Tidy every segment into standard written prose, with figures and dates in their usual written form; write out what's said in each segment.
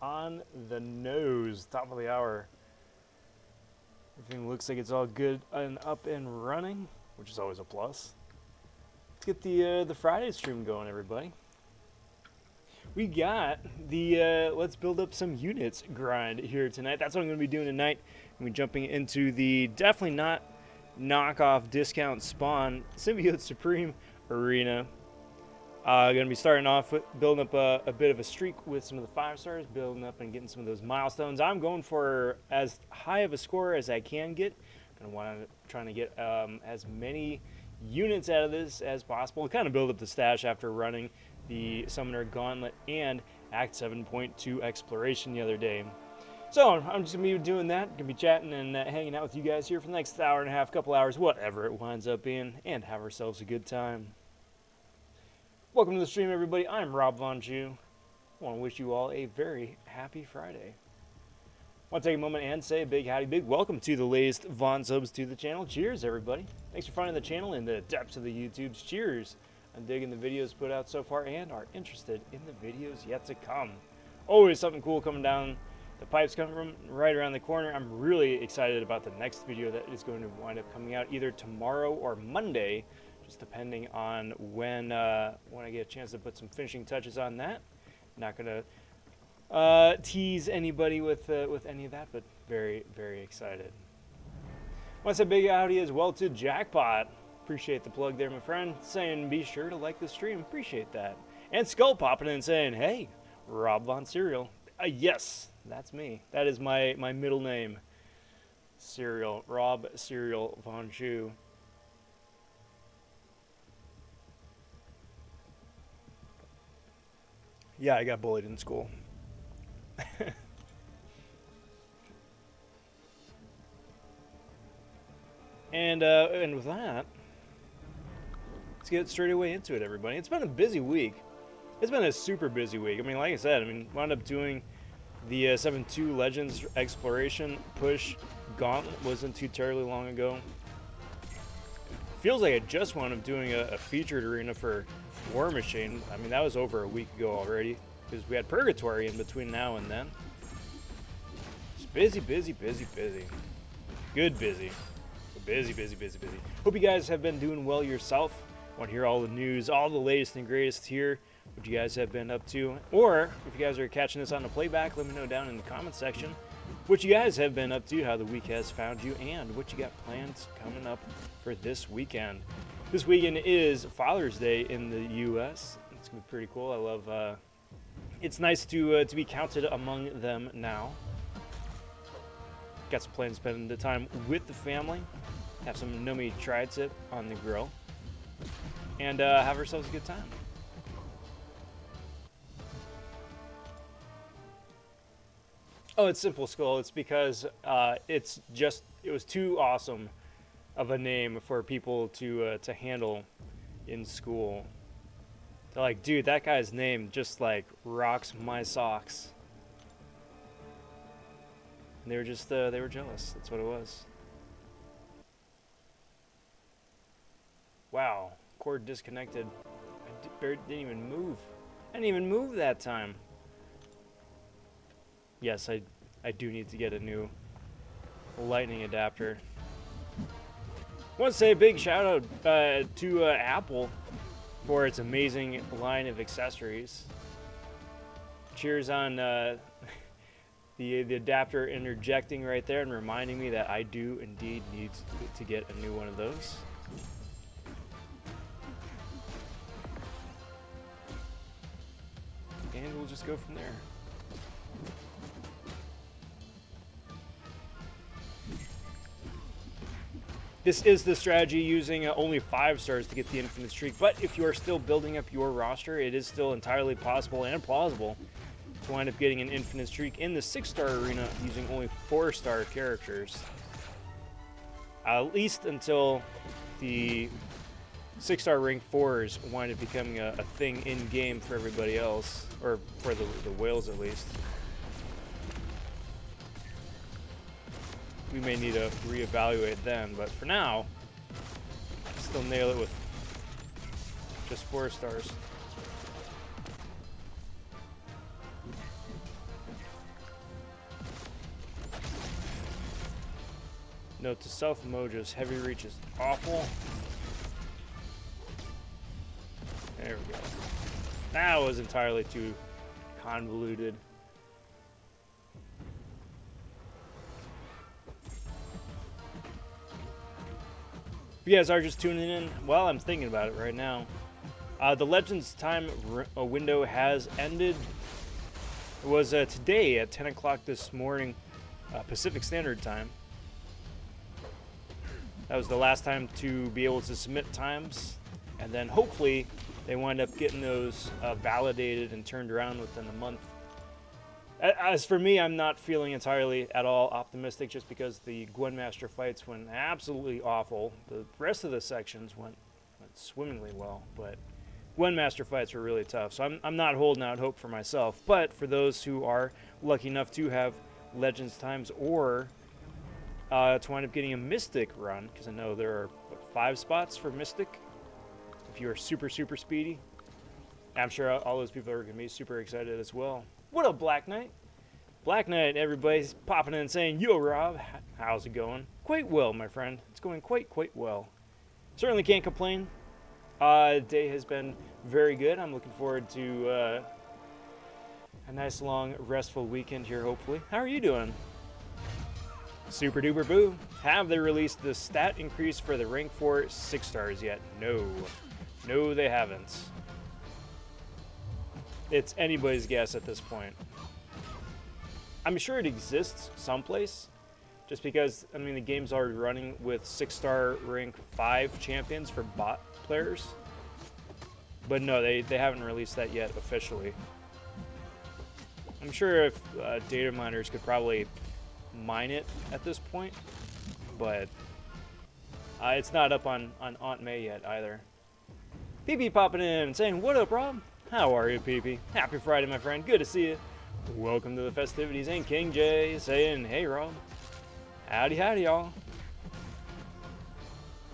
on the nose, top of the hour. Everything looks like it's all good and up and running, which is always a plus. Let's get the Friday stream going, everybody. We got the let's build up some units grind here tonight. That's what I'm going to be doing tonight. I'm going to be jumping into the definitely not knockoff discount spawn Symbiote Supreme arena. Going to be starting off with building up a bit of a streak with some of the 5 stars, building up and getting some of those milestones. I'm going for as high of a score as I can get. Going to want to trying to get as many units out of this as possible. Kind of build up the stash after running the Summoner Gauntlet and Act 7.2 exploration the other day. So I'm just going to be doing that. Going to be chatting and hanging out with you guys here for the next hour and a half, couple hours, whatever it winds up being, and have ourselves a good time. Welcome to the stream, everybody. I'm Rob vonShoe. I want to wish you all a very happy Friday. I want to take a moment and say a big howdy, big welcome to the latest Von subs to the channel. Cheers, everybody. Thanks for finding the channel in the depths of the YouTubes. Cheers on digging the videos put out so far and are interested in the videos yet to come. Always something cool coming down the pipes, coming from right around the corner. I'm really excited about the next video that is going to wind up coming out either tomorrow or Monday, just depending on when I get a chance to put some finishing touches on that. Not gonna tease anybody with any of that, but very, very excited. Want to say big howdy as well to Jackpot. Appreciate the plug there, my friend. Saying be sure to like the stream. Appreciate that. And Skull popping in saying, hey, Rob Von Cereal. Yes, that's me. That is my middle name. Cereal. Rob Cereal vonShoe. Yeah, I got bullied in school. and with that, let's get straight away into it, everybody. It's been a busy week. It's been a super busy week. I mean, like I said, wound up doing the 7.2 Legends exploration push gauntlet wasn't too terribly long ago. Feels like I just wound up doing a featured arena for War Machine. I mean, that was over a week ago already, because we had Purgatory in between now and then. It's busy, busy, busy, busy. Good busy. Busy, busy, busy, busy. Hope you guys have been doing well yourself. Want to hear all the news, all the latest and greatest here, what you guys have been up to. Or, if you guys are catching this on the playback, let me know down in the comment section what you guys have been up to, how the week has found you, and what you got plans coming up for this weekend. This weekend is Father's Day in the U.S. It's going to be pretty cool. I love, it's nice to be counted among them now. Got some plans to spend the time with the family, have some Nomi tri-tip on the grill, and have ourselves a good time. Oh, it's Simple Skull. It's because it was too awesome of a name for people to handle in school. They're like, dude, that guy's name just like rocks my socks. And they were just they were jealous. That's what it was. Wow, cord disconnected. I didn't even move. I didn't even move that time. Yes, I do need to get a new lightning adapter. I want to say a big shout out to Apple for its amazing line of accessories. Cheers on the adapter interjecting right there and reminding me that I do indeed need to get a new one of those. And we'll just go from there. This is the strategy using only 5 stars to get the infinite streak, but if you are still building up your roster, it is still entirely possible and plausible to wind up getting an infinite streak in the 6-star arena using only 4-star characters. At least until the 6-star rank 4s wind up becoming a thing in-game for everybody else, or for the whales at least. We may need to reevaluate then, but for now, still nail it with just 4 stars. Note to self, Mojo's heavy reach is awful. There we go. That was entirely too convoluted. If you guys are just tuning in, well, I'm thinking about it right now. The Legends time window has ended. It was today at 10 o'clock this morning, Pacific Standard Time. That was the last time to be able to submit times, and then hopefully they wind up getting those validated and turned around within a month. As for me, I'm not feeling entirely at all optimistic just because the Gwynmaster fights went absolutely awful. The rest of the sections went swimmingly well, but Gwynmaster fights were really tough, so I'm not holding out hope for myself. But for those who are lucky enough to have Legends times or to wind up getting a Mystic run, because I know there are, what, 5 spots for Mystic if you are super, super speedy. I'm sure all those people are going to be super excited as well. What up, Black Knight? Black Knight, everybody's popping in and saying, yo, Rob, how's it going? Quite well, my friend. It's going quite well. Certainly can't complain. Day has been very good. I'm looking forward to a nice, long, restful weekend here, hopefully. How are you doing? Super duper boo. Have they released the stat increase for the rank 4 6 stars yet? No. No, they haven't. It's anybody's guess at this point. I'm sure it exists someplace, just because, I mean, the game's already running with 6-star rank 5 champions for bot players. But no, they haven't released that yet officially. I'm sure if data miners could probably mine it at this point, but it's not up on Aunt May yet either. PP popping in and saying, what up, Rob? How are you, PP? Happy Friday, my friend. Good to see you. Welcome to the festivities. And King J saying, hey, Rob. Howdy, howdy, y'all.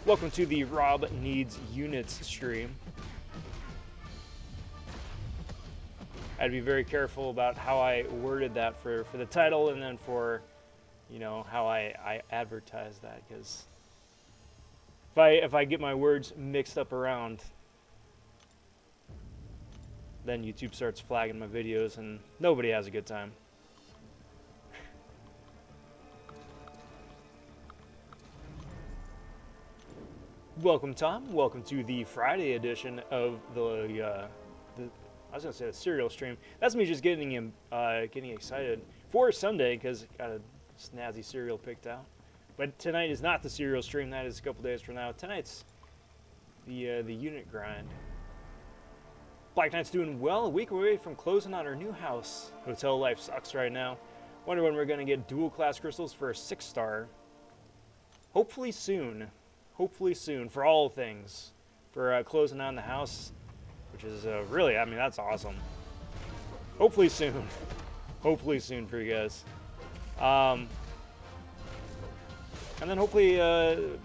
Welcome to the Rob Needs Units stream. I had to be very careful about how I worded that for the title and then for, you know, how I advertise that, because if I get my words mixed up around, then YouTube starts flagging my videos and nobody has a good time. Welcome, Tom. Welcome to the Friday edition of I was gonna say the cereal stream. That's me just getting excited for Sunday because got a snazzy cereal picked out. But tonight is not the cereal stream. That is a couple days from now. Tonight's the unit grind. Black Knight's doing well. A week away from closing on our new house. Hotel life sucks right now. Wonder when we're gonna get dual class crystals for a 6-star. Hopefully soon. Hopefully soon for all things. For closing on the house, which is really, I mean, that's awesome. Hopefully soon. Hopefully soon for you guys. And then hopefully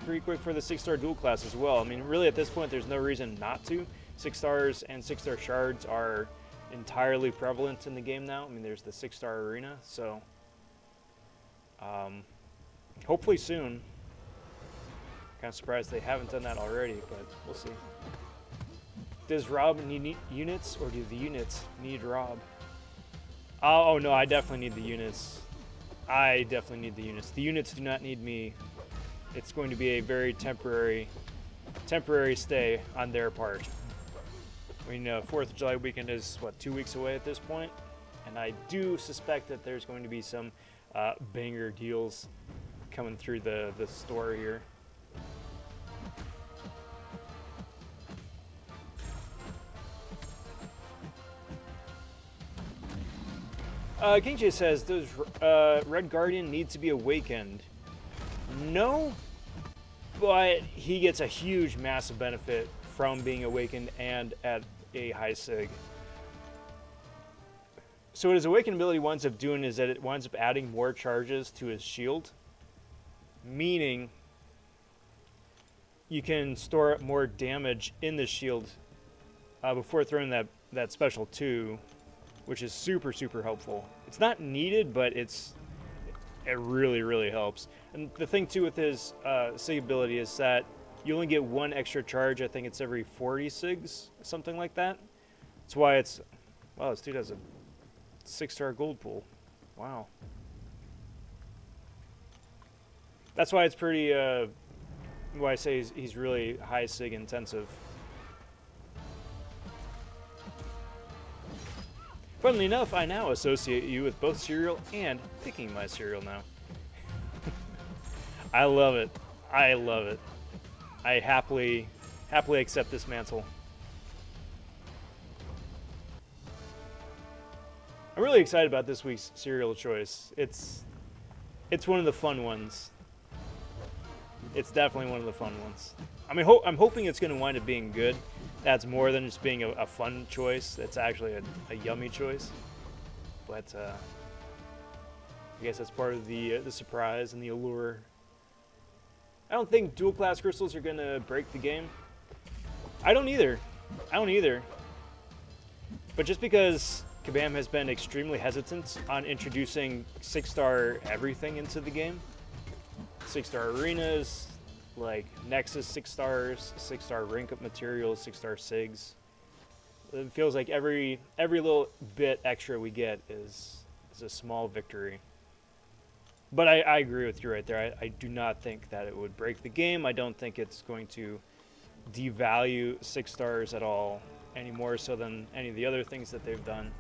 pretty quick for the 6-star dual class as well. I mean, really at this point, there's no reason not to. 6 stars and 6-star shards are entirely prevalent in the game now. I mean, there's the 6-star arena, so hopefully soon. Kind of surprised they haven't done that already, but we'll see. Does Rob need units, or do the units need Rob? Oh no, I definitely need the units. I definitely need the units. The units do not need me. It's going to be a very temporary stay on their part. I mean, 4th of July weekend is, what, 2 weeks away at this point? And I do suspect that there's going to be some banger deals coming through the store here. King J says, does Red Guardian need to be awakened? No, but he gets a huge, massive benefit from being awakened and at a high sig. So what his awakened ability winds up doing is that it winds up adding more charges to his shield, meaning you can store more damage in the shield before throwing that special 2, which is super, super helpful. It's not needed, but it's it really, really helps. And the thing too with his sig ability is that you only get one extra charge. I think it's every 40 sigs, something like that. That's why it's, wow, this dude has a 6-star gold pool. Wow. That's why it's pretty, why I say he's really high sig intensive. Funnily enough, I now associate you with both cereal and picking my cereal now. I love it. I love it. I happily accept this mantle. I'm really excited about this week's cereal choice. It's one of the fun ones. It's definitely one of the fun ones. I mean, I'm hoping it's going to wind up being good. That's more than just being a fun choice. It's actually a yummy choice. But I guess that's part of the surprise and the allure. I don't think dual class crystals are going to break the game. I don't either. But just because Kabam has been extremely hesitant on introducing 6-star everything into the game, 6-star arenas, like Nexus 6 stars, 6-star rank up materials, 6-star SIGs. It feels like every little bit extra we get is a small victory. But I agree with you right there. I do not think that it would break the game. I don't think it's going to devalue 6 stars at all, any more so than any of the other things that they've done.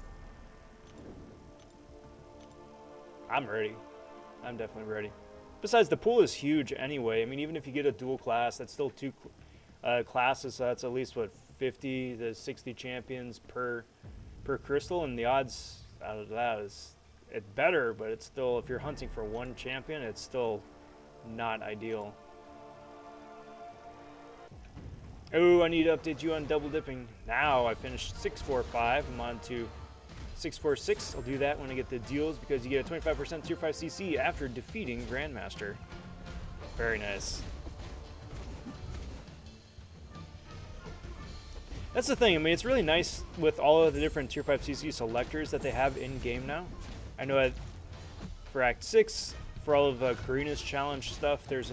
I'm ready. I'm definitely ready. Besides, the pool is huge anyway. I mean, even if you get a dual class, that's still 2 classes, so that's at least, what, 50 to 60 champions per crystal, and the odds out of that is, it's better, but it's still, if you're hunting for one champion, it's still not ideal. Oh, I need to update you on double dipping. Now I finished 645. I'm on to 646. I'll do that when I get the deals because you get a 25% tier 5 CC after defeating Grandmaster. Very nice. That's the thing. I mean, it's really nice with all of the different tier 5 CC selectors that they have in game now. I know that for Act 6, for all of Karina's challenge stuff, there's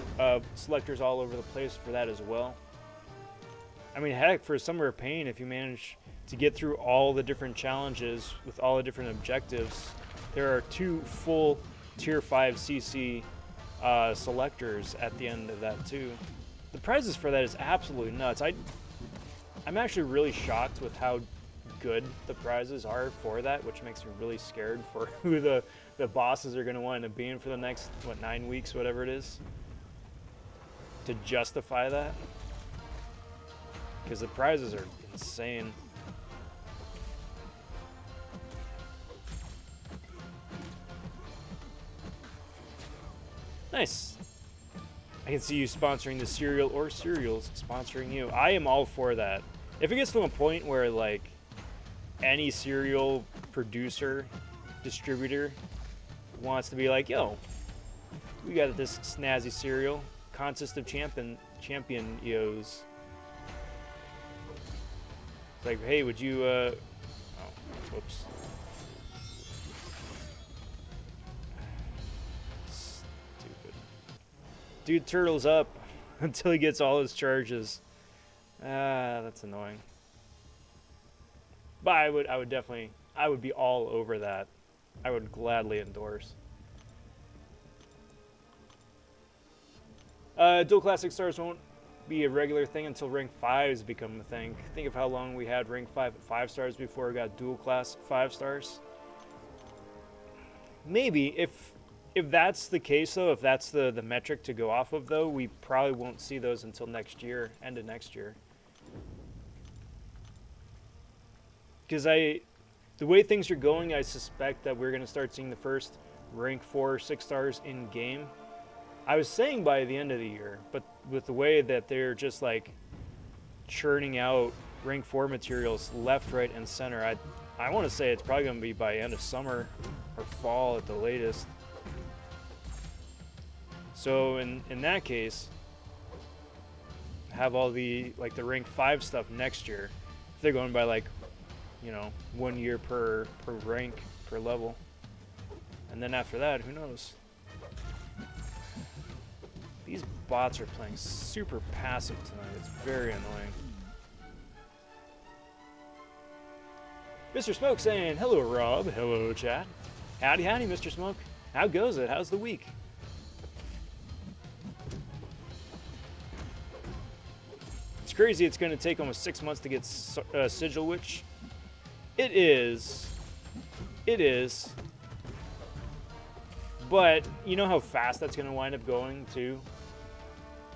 selectors all over the place for that as well. I mean, heck, for Summer of Pain, if you manage to get through all the different challenges with all the different objectives, there are 2 full tier 5 CC selectors at the end of that too. The prizes for that is absolutely nuts. I'm actually really shocked with how good the prizes are for that, which makes me really scared for who the bosses are going to wind up being for the next, what, 9 weeks, whatever it is, to justify that. Because the prizes are insane. Nice. I can see you sponsoring the cereal or cereals sponsoring you. I am all for that. If it gets to a point where, like, any cereal producer, distributor wants to be like, yo, we got this snazzy cereal, contest of champions. It's like, hey, would you, oh, whoops. Stupid. Dude turtles up until he gets all his charges. Ah, that's annoying. But I would definitely, I would be all over that. I would gladly endorse. Dual classic stars won't be a regular thing until rank 5s become a thing. Think of how long we had rank 5 at 5 stars before we got dual class 5 stars. Maybe if that's the case though, if that's the metric to go off of though, we probably won't see those until next year, end of next year. Because the way things are going, I suspect that we're going to start seeing the first rank 4 6 stars in game. I was saying by the end of the year, but with the way that they're just like churning out rank 4 materials left, right, and center, I want to say it's probably going to be by end of summer or fall at the latest. So in that case, have all the like the rank 5 stuff next year. If they're going by like, you know, 1 year per rank, per level. And then after that, who knows? These bots are playing super passive tonight. It's very annoying. Mr. Smoke saying, hello, Rob. Hello, chat. Howdy, howdy, Mr. Smoke. How goes it? How's the week? It's crazy it's going to take almost 6 months to get Sigil Witch. It is. It is. But you know how fast that's going to wind up going, too?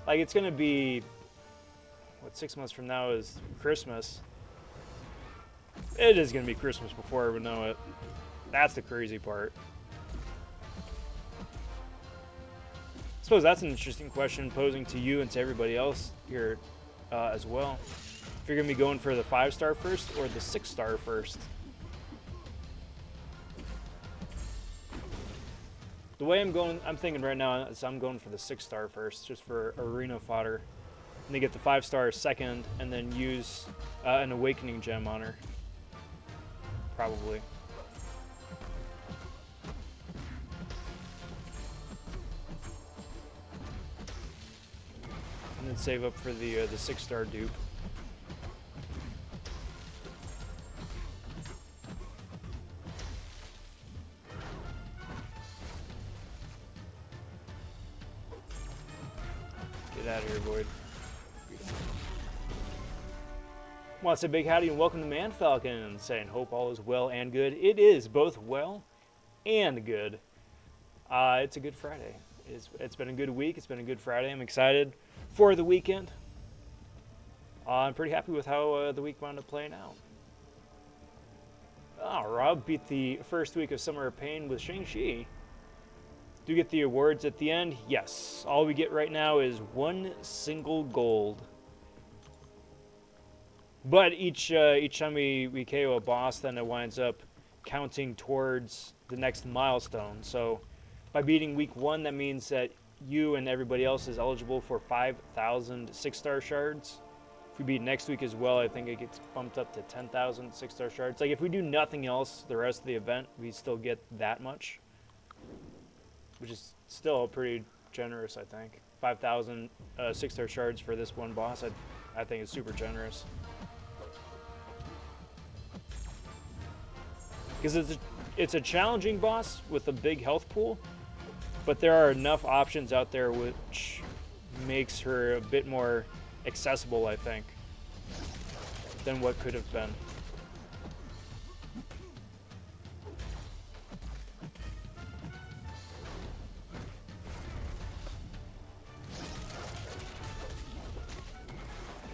Like, it's going to be, what, 6 months from now is Christmas. It is going to be Christmas before I would know it. That's the crazy part. I suppose that's an interesting question posing to you and to everybody else here as well. If you're going to be going for the 5-star first or the 6-star first. The way I'm thinking right now is I'm going for the 6-star first, just for arena fodder. And then get the 5-star second, and then use an Awakening Gem on her. Probably. And then save up for the 6-star dupe. Get out of here, Void. Wants a big howdy and welcome to Man Falcon, saying hope all is well and good. It is both well and good. It's a good Friday. It's been a good week. It's been a good Friday. I'm excited for the weekend. I'm pretty happy with how the week wound up playing out. Rob beat the first week of Summer of Pain with Shang-Chi. Do you get the awards at the end? Yes. All we get right now is 1 single gold. But each time we KO a boss, then it winds up counting towards the next milestone. So by beating week 1, that means that you and everybody else is eligible for 5,000 6-star shards. If we beat next week as well, I think it gets bumped up to 10,000 6-star shards. Like if we do nothing else the rest of the event, we still get that much. Which is still pretty generous, I think. 5,000 6-star shards for this one boss, I think is super generous. Because it's a challenging boss with a big health pool, but there are enough options out there which makes her a bit more accessible, I think, than what could have been.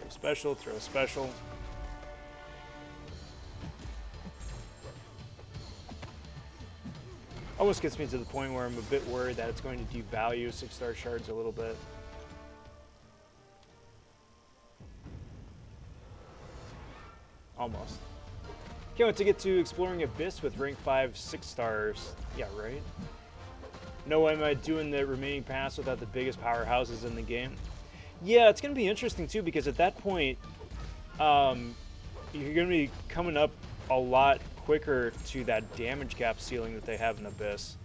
Special, throw a special. Almost gets me to the point where I'm a bit worried that it's going to devalue 6-star shards a little bit. Almost. Can't wait to get to exploring Abyss with rank 5 6 stars. Yeah, right? No way am I doing the remaining pass without the biggest powerhouses in the game. Yeah, it's going to be interesting too, because at that point, you're going to be coming up a lot quicker to that damage gap ceiling that they have in Abyss.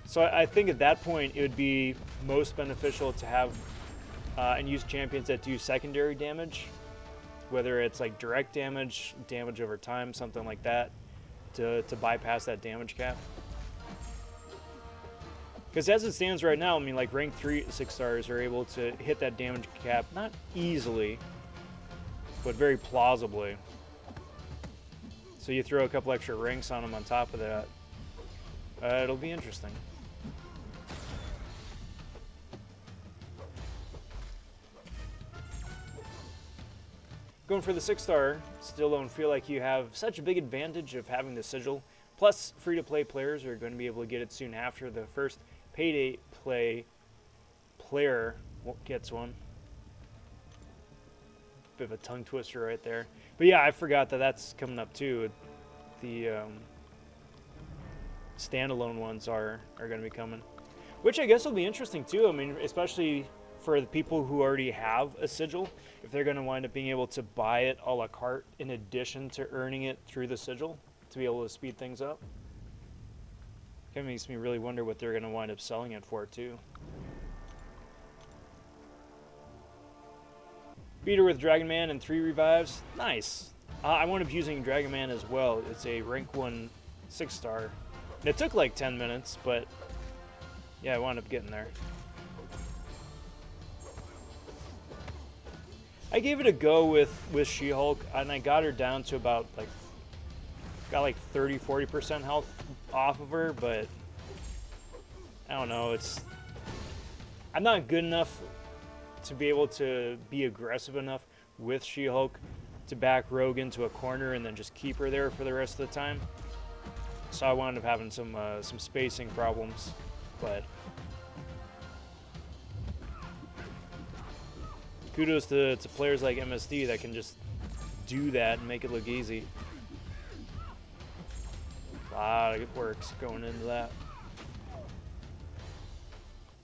So I think at that point it would be most beneficial to have and use champions that do secondary damage, whether it's like direct damage, damage over time, something like that, to bypass that damage cap. Because as it stands right now, I mean, like rank 3 6 stars are able to hit that damage cap, not easily, but very plausibly. So you throw a couple extra ranks on them on top of that. It'll be interesting. Going for the 6-star, still don't feel like you have such a big advantage of having the sigil. Plus, free-to-play players are going to be able to get it soon after the first payday player gets one. Bit of a tongue twister right there. But yeah, I forgot that that's coming up too. The standalone ones are going to be coming. Which I guess will be interesting too. I mean, especially for the people who already have a sigil, if they're going to wind up being able to buy it a la carte in addition to earning it through the sigil to be able to speed things up. Kind of makes me really wonder what they're going to wind up selling it for too. Beat her with Dragon Man and 3 revives. Nice. I wound up using Dragon Man as well. It's a rank 1 6-star. It took like 10 minutes, but yeah, I wound up getting there. I gave it a go with She-Hulk, and I got her down to about like 30-40% health off of her, but I don't know, I'm not good enough to be able to be aggressive enough with She-Hulk to back Rogue into a corner and then just keep her there for the rest of the time. So I wound up having some spacing problems, but kudos to players like MSD that can just do that and make it look easy. A lot of good works going into that.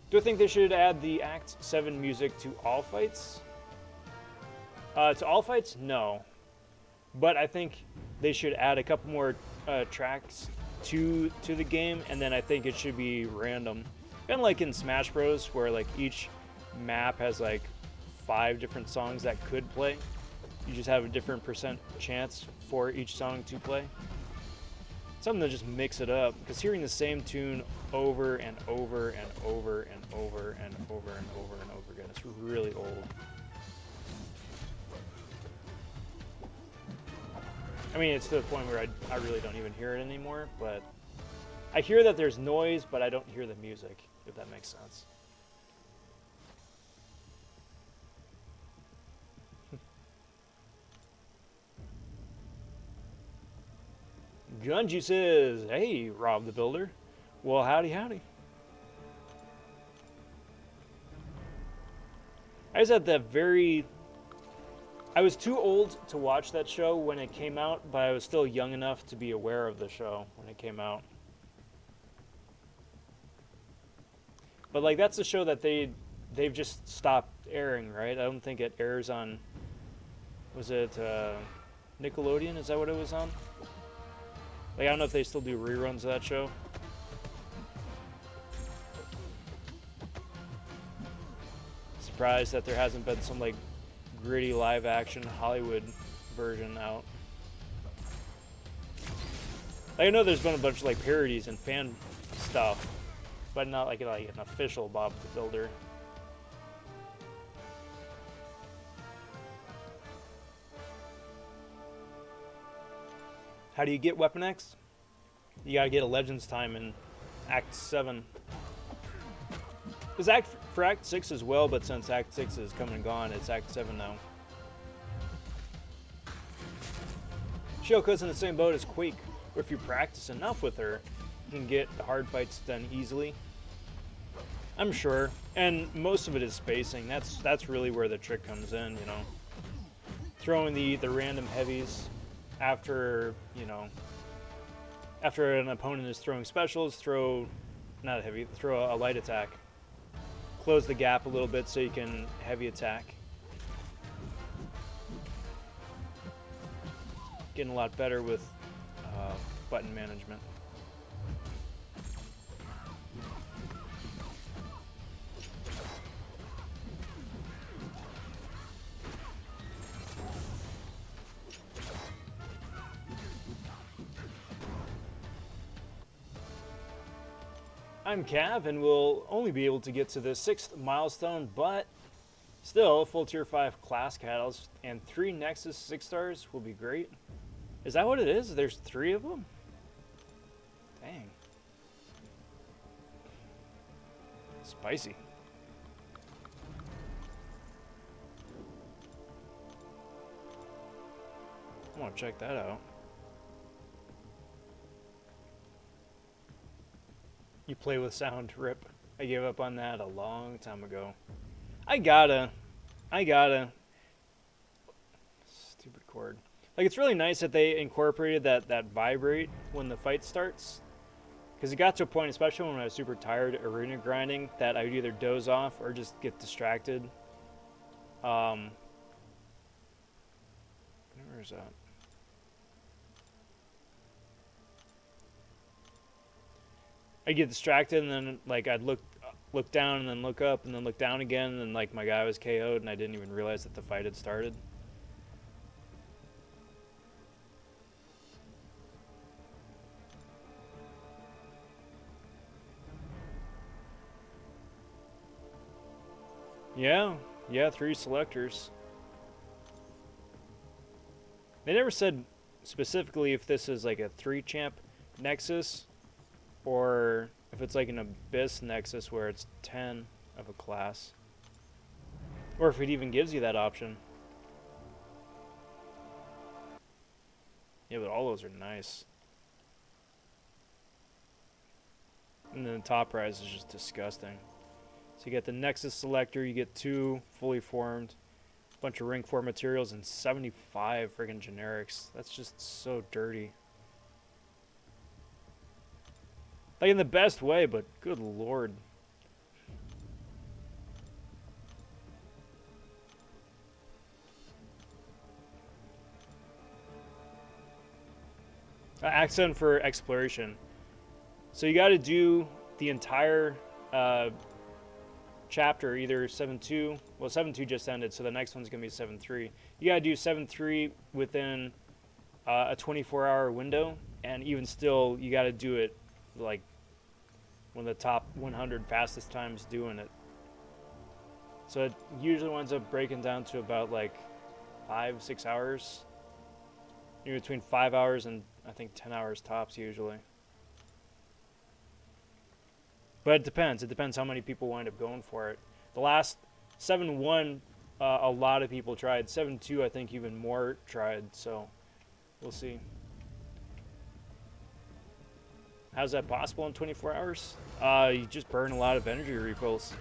Do I think they should add the Act 7 music to all fights? To all fights, no. But I think they should add a couple more tracks to the game, and then I think it should be random. Kind of like in Smash Bros, where like each map has like 5 different songs that could play. You just have a different % chance for each song to play. Something to just mix it up, because hearing the same tune over and over and over and over and over and over and over again, it's really old. I mean, it's to the point where I really don't even hear it anymore, but I hear that there's noise, but I don't hear the music, if that makes sense. Gunji says, hey, Rob the Builder. Well, howdy, howdy. I was at that I was too old to watch that show when it came out, but I was still young enough to be aware of the show when it came out. But like, that's the show that they've just stopped airing, right? I don't think it airs on, was it Nickelodeon? Is that what it was on? Like, I don't know if they still do reruns of that show. Surprised that there hasn't been some like gritty live action Hollywood version out. Like, I know there's been a bunch of like parodies and fan stuff, but not like an official Bob the Builder. How do you get Weapon X? You gotta get a Legends time in Act 7. There's for Act 6 as well, but since Act 6 is come and gone, it's Act 7 now. Shioko's in the same boat as Quake, where if you practice enough with her, you can get the hard fights done easily. I'm sure, and most of it is spacing. That's really where the trick comes in, you know. Throwing the random heavies after, you know, after an opponent is throwing specials, throw a light attack. Close the gap a little bit so you can heavy attack. Getting a lot better with button management. I'm Cav, and we'll only be able to get to the 6th milestone, but still, full tier 5 class catalyst and 3 Nexus 6 stars will be great. Is that what it is? There's 3 of them? Dang. Spicy. I want to check that out. You play with sound, rip. I gave up on that a long time ago. I gotta. Stupid cord. Like, it's really nice that they incorporated that vibrate when the fight starts. Because it got to a point, especially when I was super tired arena grinding, that I would either doze off or just get distracted. Where is that? I'd get distracted, and then like I'd look look down and then look up and then look down again, and then like my guy was KO'd and I didn't even realize that the fight had started. Yeah, 3 selectors. They never said specifically if this is like a 3 champ nexus or if it's like an Abyss nexus where it's 10 of a class. Or if it even gives you that option. Yeah, but all those are nice. And then the top prize is just disgusting. So you get the Nexus Selector, you get 2 fully formed, a bunch of Ring 4 materials, and 75 friggin' generics. That's just so dirty. Like in the best way, but good lord. Accent for exploration. So you got to do the entire chapter, either 7.2, well 7.2 just ended, so the next one's going to be 7.3. You got to do 7.3 within a 24-hour window, and even still, you got to do it like one of the top 100 fastest times doing it. So it usually winds up breaking down to about like 5-6 hours. You're between 5 hours and I think 10 hours tops usually. But it depends. It depends how many people wind up going for it. The last 7.1, a lot of people tried. 7.2, I think even more tried. So we'll see. How's that possible in 24 hours? You just burn a lot of energy refills.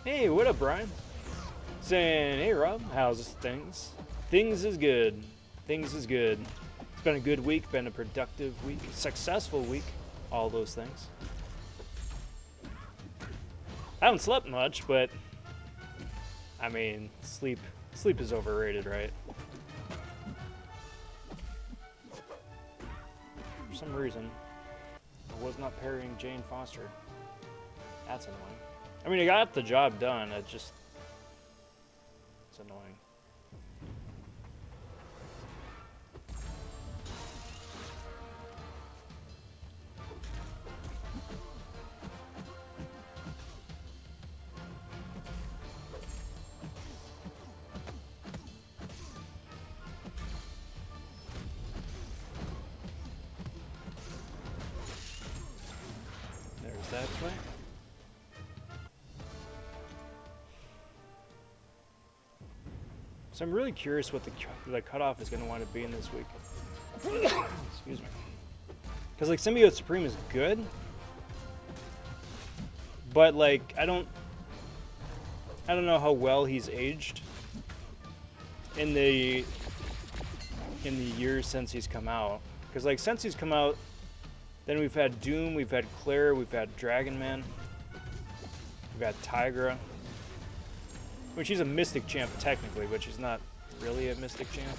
Hey, what up, Brian? Saying, hey, Rob, how's things? Things is good. Things is good. It's been a good week, been a productive week, successful week, all those things. I haven't slept much, but I mean, sleep is overrated, right? For some reason, I was not parrying Jane Foster. That's annoying. I mean, I got the job done, it's annoying. There's that way. So I'm really curious what the cutoff is going to want to be in this week. Excuse me. Because like Symbiote Supreme is good, but like I don't know how well he's aged in the years since he's come out. Because like since he's come out, then we've had Doom, we've had Claire, we've had Dragon Man, we've had Tigra. Which he's a Mystic champ technically, but she's not really a Mystic champ.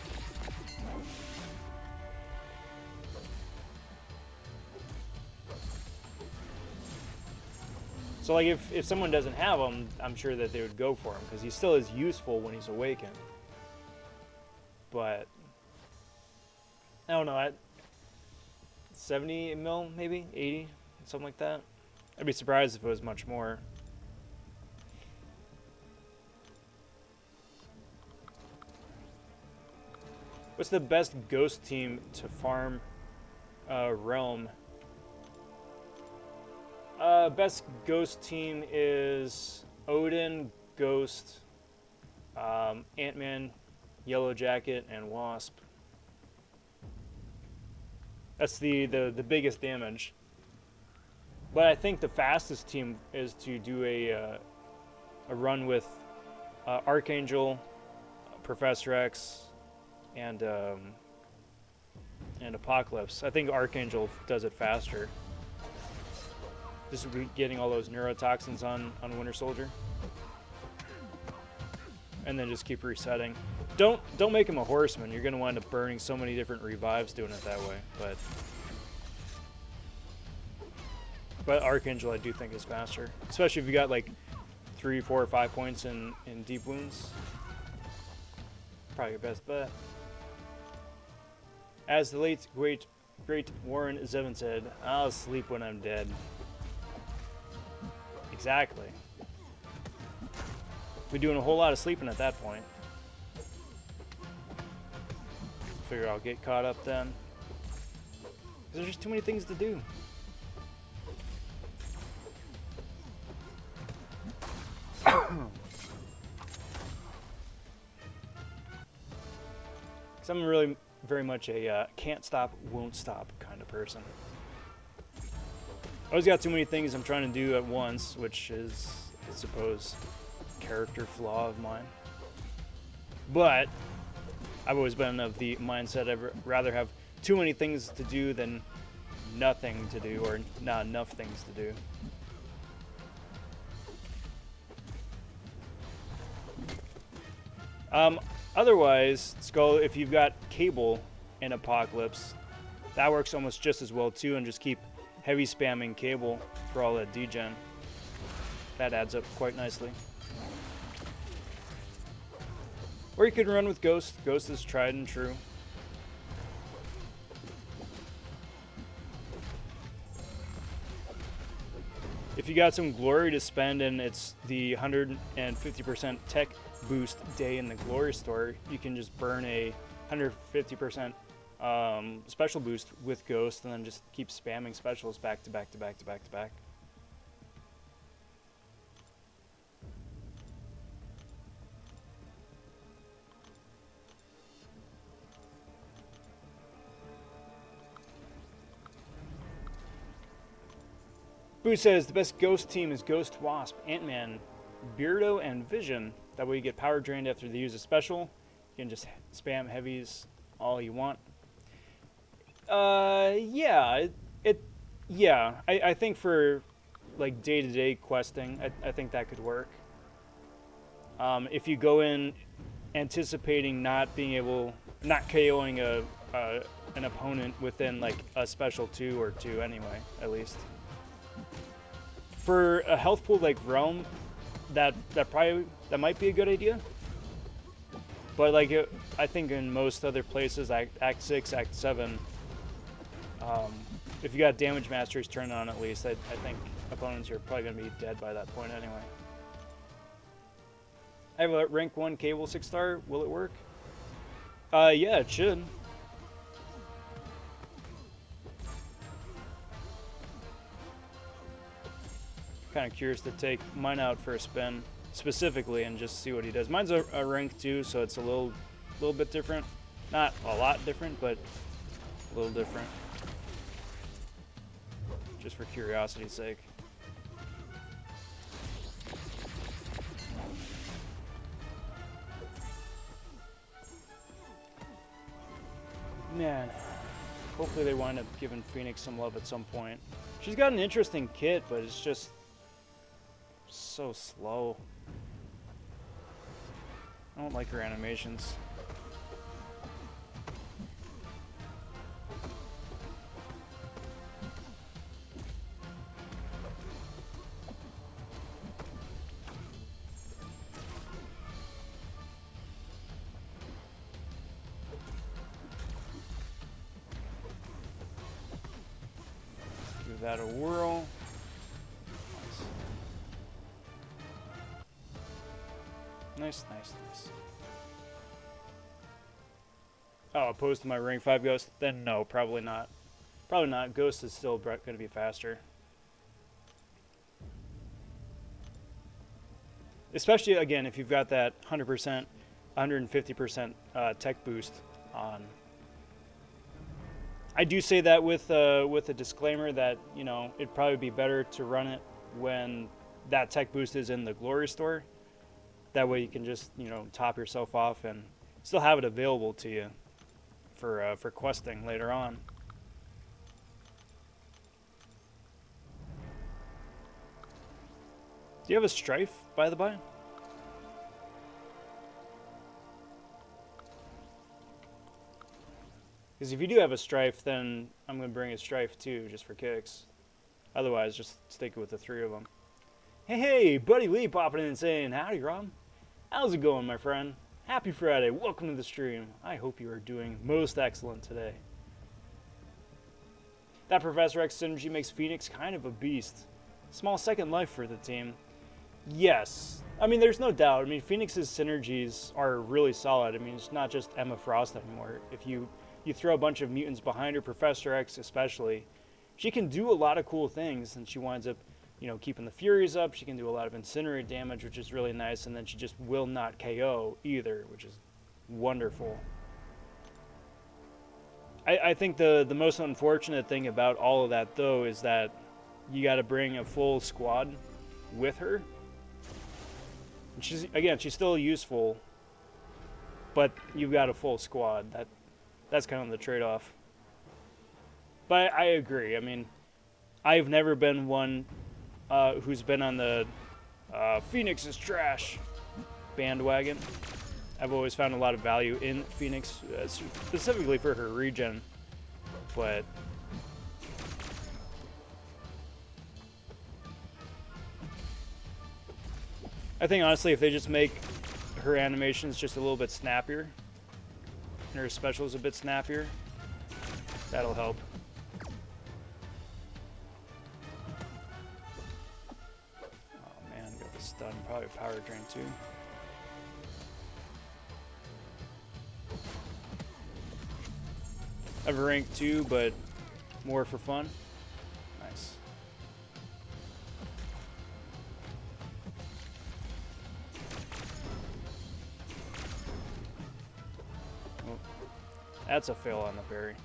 So like if someone doesn't have him, I'm sure that they would go for him, because he still is useful when he's awakened. But I don't know, at 70 mil maybe? 80? Something like that. I'd be surprised if it was much more. What's the best ghost team to farm Realm? Best ghost team is Odin, Ghost, Ant-Man, Yellow Jacket, and Wasp. That's the biggest damage. But I think the fastest team is to do a run with Archangel, Professor X, and Apocalypse. I think Archangel does it faster. Just getting all those neurotoxins on Winter Soldier, and then just keep resetting. Don't make him a horseman. You're gonna wind up burning so many different revives doing it that way. But But Archangel I do think is faster, especially if you got like 3, 4, or 5 points in deep wounds. Probably your best bet. As the late great Warren Zevon said, "I'll sleep when I'm dead." Exactly. We're doing a whole lot of sleeping at that point. Figure I'll get caught up then. There's just too many things to do. Because I'm really very much a can't stop, won't stop kind of person. I always got too many things I'm trying to do at once, which is, I suppose, a character flaw of mine. But I've always been of the mindset I'd rather have too many things to do than nothing to do, or not enough things to do. Otherwise, Skull, if you've got Cable in Apocalypse, that works almost just as well too, and just keep heavy spamming Cable for all that degen. That adds up quite nicely. Or you could run with Ghost. Ghost is tried and true. If you got some glory to spend and it's the 150% tech boost day in the glory store, you can just burn a 150% special boost with Ghost and then just keep spamming specials back to back to back to back to back. Boo says the best Ghost team is Ghost, Wasp, Ant-Man, Beardo, and Vision. That way you get power drained after they use a special. You can just spam heavies all you want. Yeah, I think for like day-to-day questing, I think that could work. If you go in anticipating not KOing an opponent within like a special 2 or 2 anyway, at least. For a health pool like Realm, that might be a good idea. But like I think in most other places, Act 6, Act 7, if you got damage masters turned on at least, I think opponents are probably going to be dead by that point anyway. I have a rank 1 Cable 6-star. Will it work? Yeah, it should. Kind of curious to take mine out for a spin specifically and just see what he does. Mine's a rank 2, so it's a little bit different. Not a lot different, but a little different. Just for curiosity's sake. Man, hopefully they wind up giving Phoenix some love at some point. She's got an interesting kit, but it's just so slow. I don't like her animations. Give that a whirl. Nice, nice, nice. Oh, opposed to my rank 5 Ghost? Then no, probably not. Probably not. Ghost is still going to be faster. Especially, again, if you've got that 100%, 150% tech boost on. I do say that with a disclaimer that, you know, it'd probably be better to run it when that tech boost is in the Glory Store. That way you can just, you know, top yourself off and still have it available to you for questing later on. Do you have a Strife, by the by? Because if you do have a Strife, then I'm going to bring a Strife too, just for kicks. Otherwise, just stick with the 3 of them. Hey, Buddy Lee popping in and saying, howdy, Rob. How's it going, my friend? Happy Friday. Welcome to the stream. I hope you are doing most excellent today. That Professor X synergy makes Phoenix kind of a beast. Small second life for the team. Yes. I mean, there's no doubt. I mean, Phoenix's synergies are really solid. I mean, it's not just Emma Frost anymore. If you throw a bunch of mutants behind her, Professor X especially, she can do a lot of cool things, and she winds up, you know, keeping the Furies up. She can do a lot of incinerate damage, which is really nice, and then she just will not KO either, which is wonderful. I think the most unfortunate thing about all of that, though, is that you got to bring a full squad with her. And she's still useful, but you've got a full squad. That's kind of the trade-off. But I agree. I mean, I've never been one who's been on the Phoenix is trash bandwagon. I've always found a lot of value in Phoenix, specifically for her regen, but I think honestly if they just make her animations just a little bit snappier, and her specials a bit snappier, that'll help. Oh man, got the stun, probably a power drain too. I have a rank 2, but more for fun. Nice. Oh, that's a fail on the parry.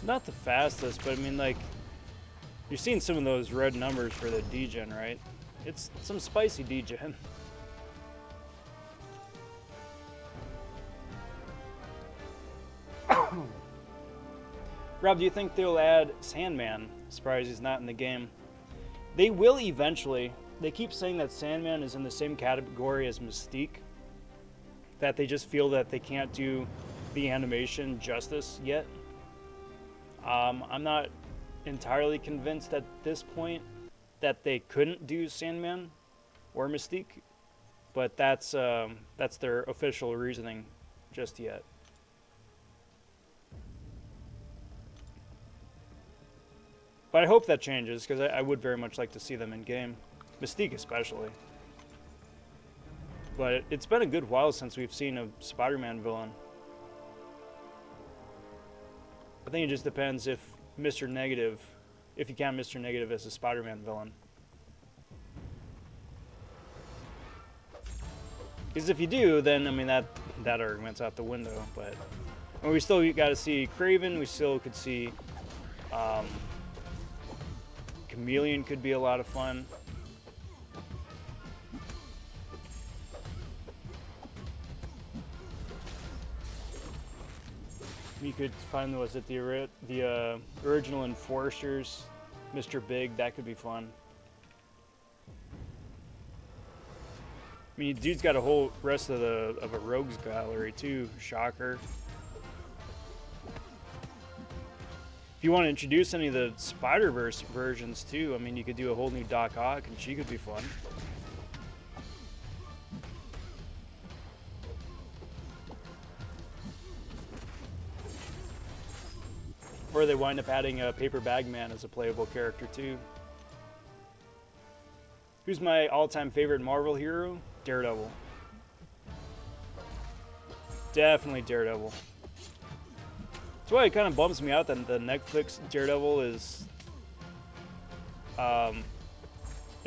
Not the fastest, but I mean, like, you're seeing some of those red numbers for the degen, right? It's some spicy degen. Rob, do you think they'll add Sandman? Surprised he's not in the game. They will eventually. They keep saying that Sandman is in the same category as Mystique, that they just feel that they can't do the animation justice yet. I'm not entirely convinced at this point that they couldn't do Sandman or Mystique, but that's their official reasoning just yet. But I hope that changes, because I would very much like to see them in game. Mystique especially. But it's been a good while since we've seen a Spider-Man villain. I think it just depends if Mr. Negative, if you count Mr. Negative as a Spider-Man villain. Because if you do, then I mean that argument's out the window. But I mean, we still got to see Kraven. We still could see Chameleon could be a lot of fun. You could find, was it the original Enforcers, Mr. Big? That could be fun. I mean, dude's got a whole rest of a rogues gallery too. Shocker. If you want to introduce any of the Spider-Verse versions too, I mean, you could do a whole new Doc Ock, and she could be fun. Or they wind up adding a Paper Bag Man as a playable character too. Who's my all-time favorite Marvel hero? Daredevil. Definitely Daredevil. That's why it kind of bums me out that the Netflix Daredevil is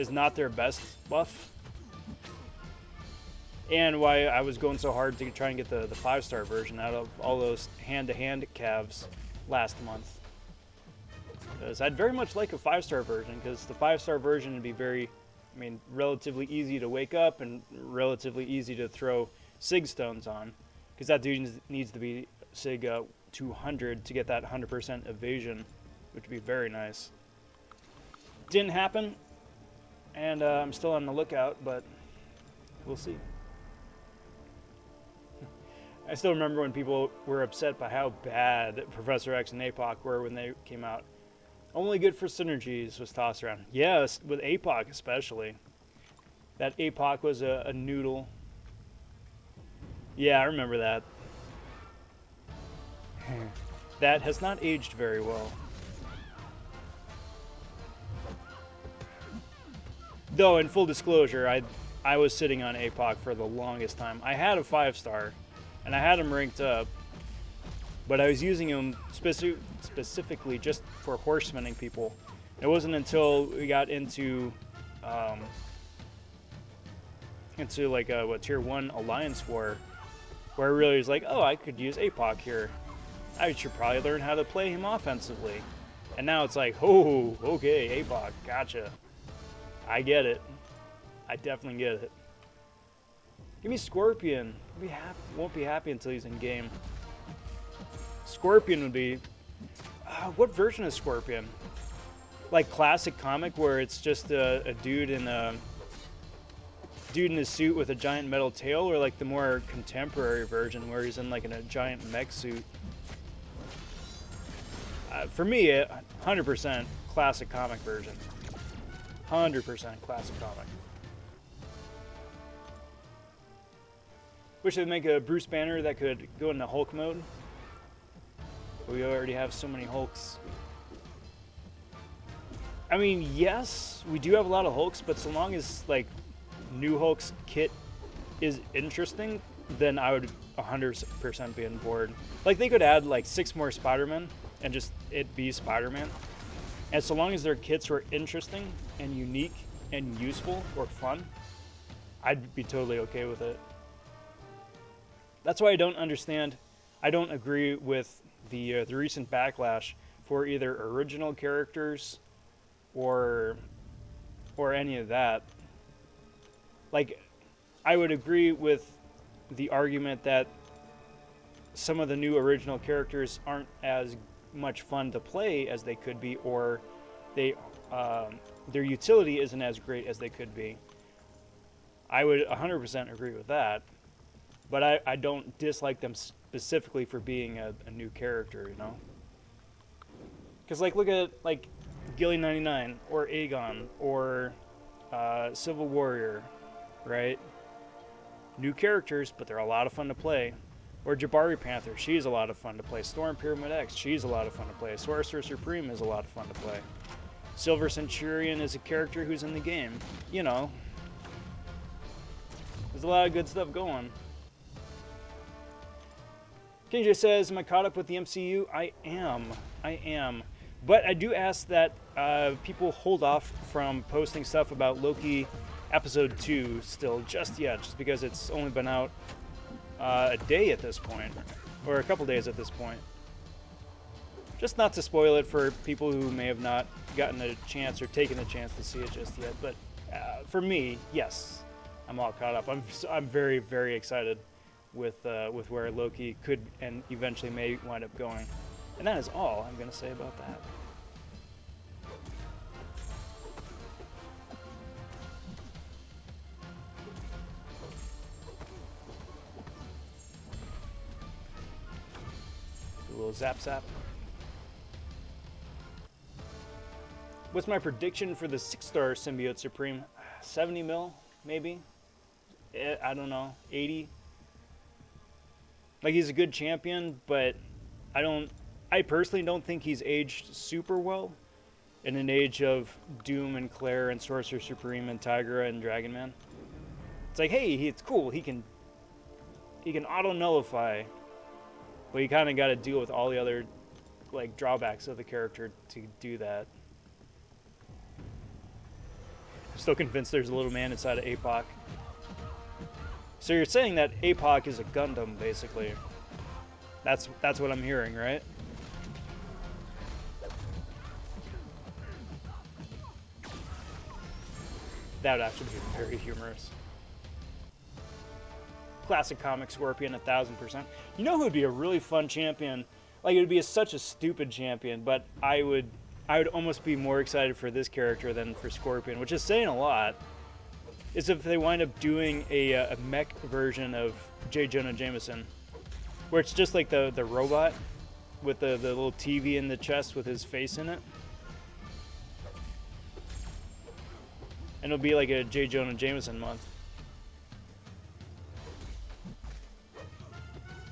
not their best buff. And why I was going so hard to try and get the 5-star version out of all those hand-to-hand calves last month. Because I'd very much like a 5-star version, because the 5-star version would be very, I mean, relatively easy to wake up and relatively easy to throw SIG stones on. Because that dude needs to be SIG 200 to get that 100% evasion, which would be very nice. Didn't happen, and I'm still on the lookout, but we'll see. I still remember when people were upset by how bad Professor X and APOC were when they came out. Only good for synergies was tossed around. Yes, with APOC especially. That APOC was a noodle. Yeah, I remember that. That has not aged very well. Though, in full disclosure, I was sitting on APOC for the longest time. I had a 5-star, and I had him ranked up, but I was using him specifically just for horsemanning people. It wasn't until we got into like a Tier 1 Alliance War, where I really was like, oh, I could use APOC here. I should probably learn how to play him offensively. And now it's like, oh, okay, APOC, gotcha. I get it. I definitely get it. Give me Scorpion. Won't be happy until he's in game. Scorpion would be... what version of Scorpion? Like classic comic where it's just a dude in a suit with a giant metal tail, or like the more contemporary version where he's in like a giant mech suit? For me, 100% classic comic version. 100% classic comic. Wish they'd make a Bruce Banner that could go into Hulk mode. But we already have so many Hulks. I mean, yes, we do have a lot of Hulks, but so long as like new Hulk's kit is interesting, then I would 100% be on board. Like they could add like 6 more Spider-Man and just it be Spider-Man. And so long as their kits were interesting and unique and useful or fun, I'd be totally okay with it. That's why I don't understand. I don't agree with the recent backlash for either original characters or any of that. Like, I would agree with the argument that some of the new original characters aren't as much fun to play as they could be, or their utility isn't as great as they could be. I would 100% agree with that, but I don't dislike them specifically for being a new character, you know? Because like look at like Gilly 99 or Aegon or Civil Warrior, right? New characters, but they're a lot of fun to play. Or Jabari Panther, she's a lot of fun to play. Storm Pyramid X, she's a lot of fun to play. Sorcerer Supreme is a lot of fun to play. Silver Centurion is a character who's in the game. You know, there's a lot of good stuff going. KJ says, am I caught up with the MCU? I am. But I do ask that people hold off from posting stuff about Loki Episode 2 still just yet, just because it's only been out a day at this point, or a couple days at this point. Just not to spoil it for people who may have not gotten a chance or taken a chance to see it just yet. But for me, yes, I'm all caught up. I'm very, very excited with where Loki could and eventually may wind up going. And that is all I'm going to say about that. A little zap zap. What's my prediction for the 6-star Symbiote Supreme? 70 mil, maybe? I don't know. 80? Like, he's a good champion, but I personally don't think he's aged super well in an age of Doom and Claire and Sorcerer Supreme and Tigra and Dragon Man. It's like, hey, it's cool. He can auto-nullify, but you kind of got to deal with all the other like drawbacks of the character to do that. I'm still convinced there's a little man inside of APOC. So you're saying that APOC is a Gundam, basically. That's what I'm hearing, right? That would actually be very humorous. Classic comic Scorpion, 1000%. You know who would be a really fun champion? Like, it would be such a stupid champion, but I would almost be more excited for this character than for Scorpion, which is saying a lot. Is if they wind up doing a mech version of J. Jonah Jameson, where it's just like the robot with the little TV in the chest with his face in it. And it'll be like a J. Jonah Jameson month.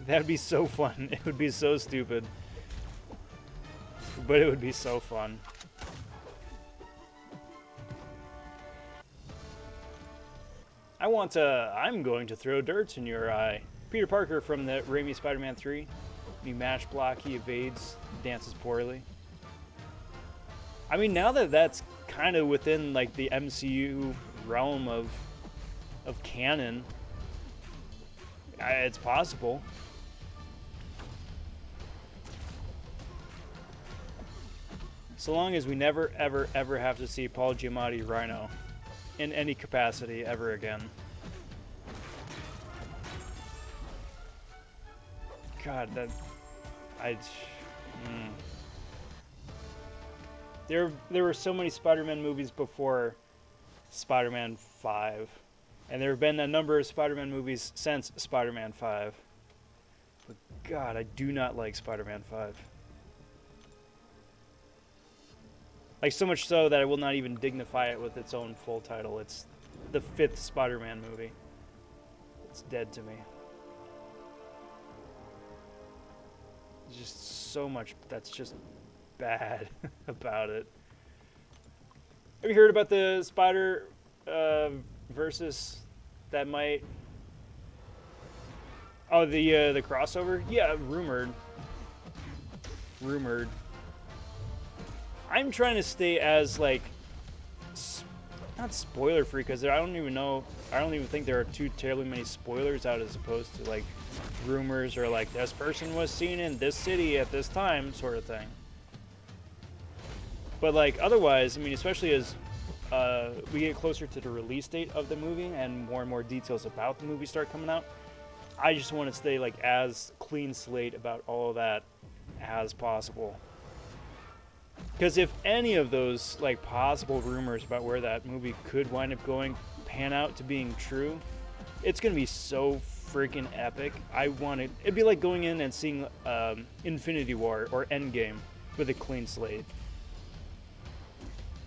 That'd be so fun. It would be so stupid. But it would be so fun. I'm going to throw dirt in your eye. Peter Parker from the Raimi Spider-Man 3. He match block, he evades, dances poorly. I mean, now that that's kind of within like the MCU realm of canon, it's possible. So long as we never, ever, ever have to see Paul Giamatti Rhino in any capacity ever again. God, There were so many Spider-Man movies before Spider-Man 5. And there have been a number of Spider-Man movies since Spider-Man 5. But God, I do not like Spider-Man 5. Like, so much so that I will not even dignify it with its own full title. It's the 5th Spider-Man movie. It's dead to me. There's just so much that's just bad about it. Have you heard about the Spider versus that might... Oh, the crossover? Yeah, rumored. I'm trying to stay as, like, not spoiler free, because I don't even think there are too terribly many spoilers out as opposed to, like, rumors or, like, this person was seen in this city at this time sort of thing. But, like, otherwise, I mean, especially as we get closer to the release date of the movie and more details about the movie start coming out, I just want to stay, like, as clean slate about all of that as possible. Because if any of those, like, possible rumors about where that movie could wind up going pan out to being true, it's going to be so freaking epic. It'd be like going in and seeing Infinity War or Endgame with a clean slate.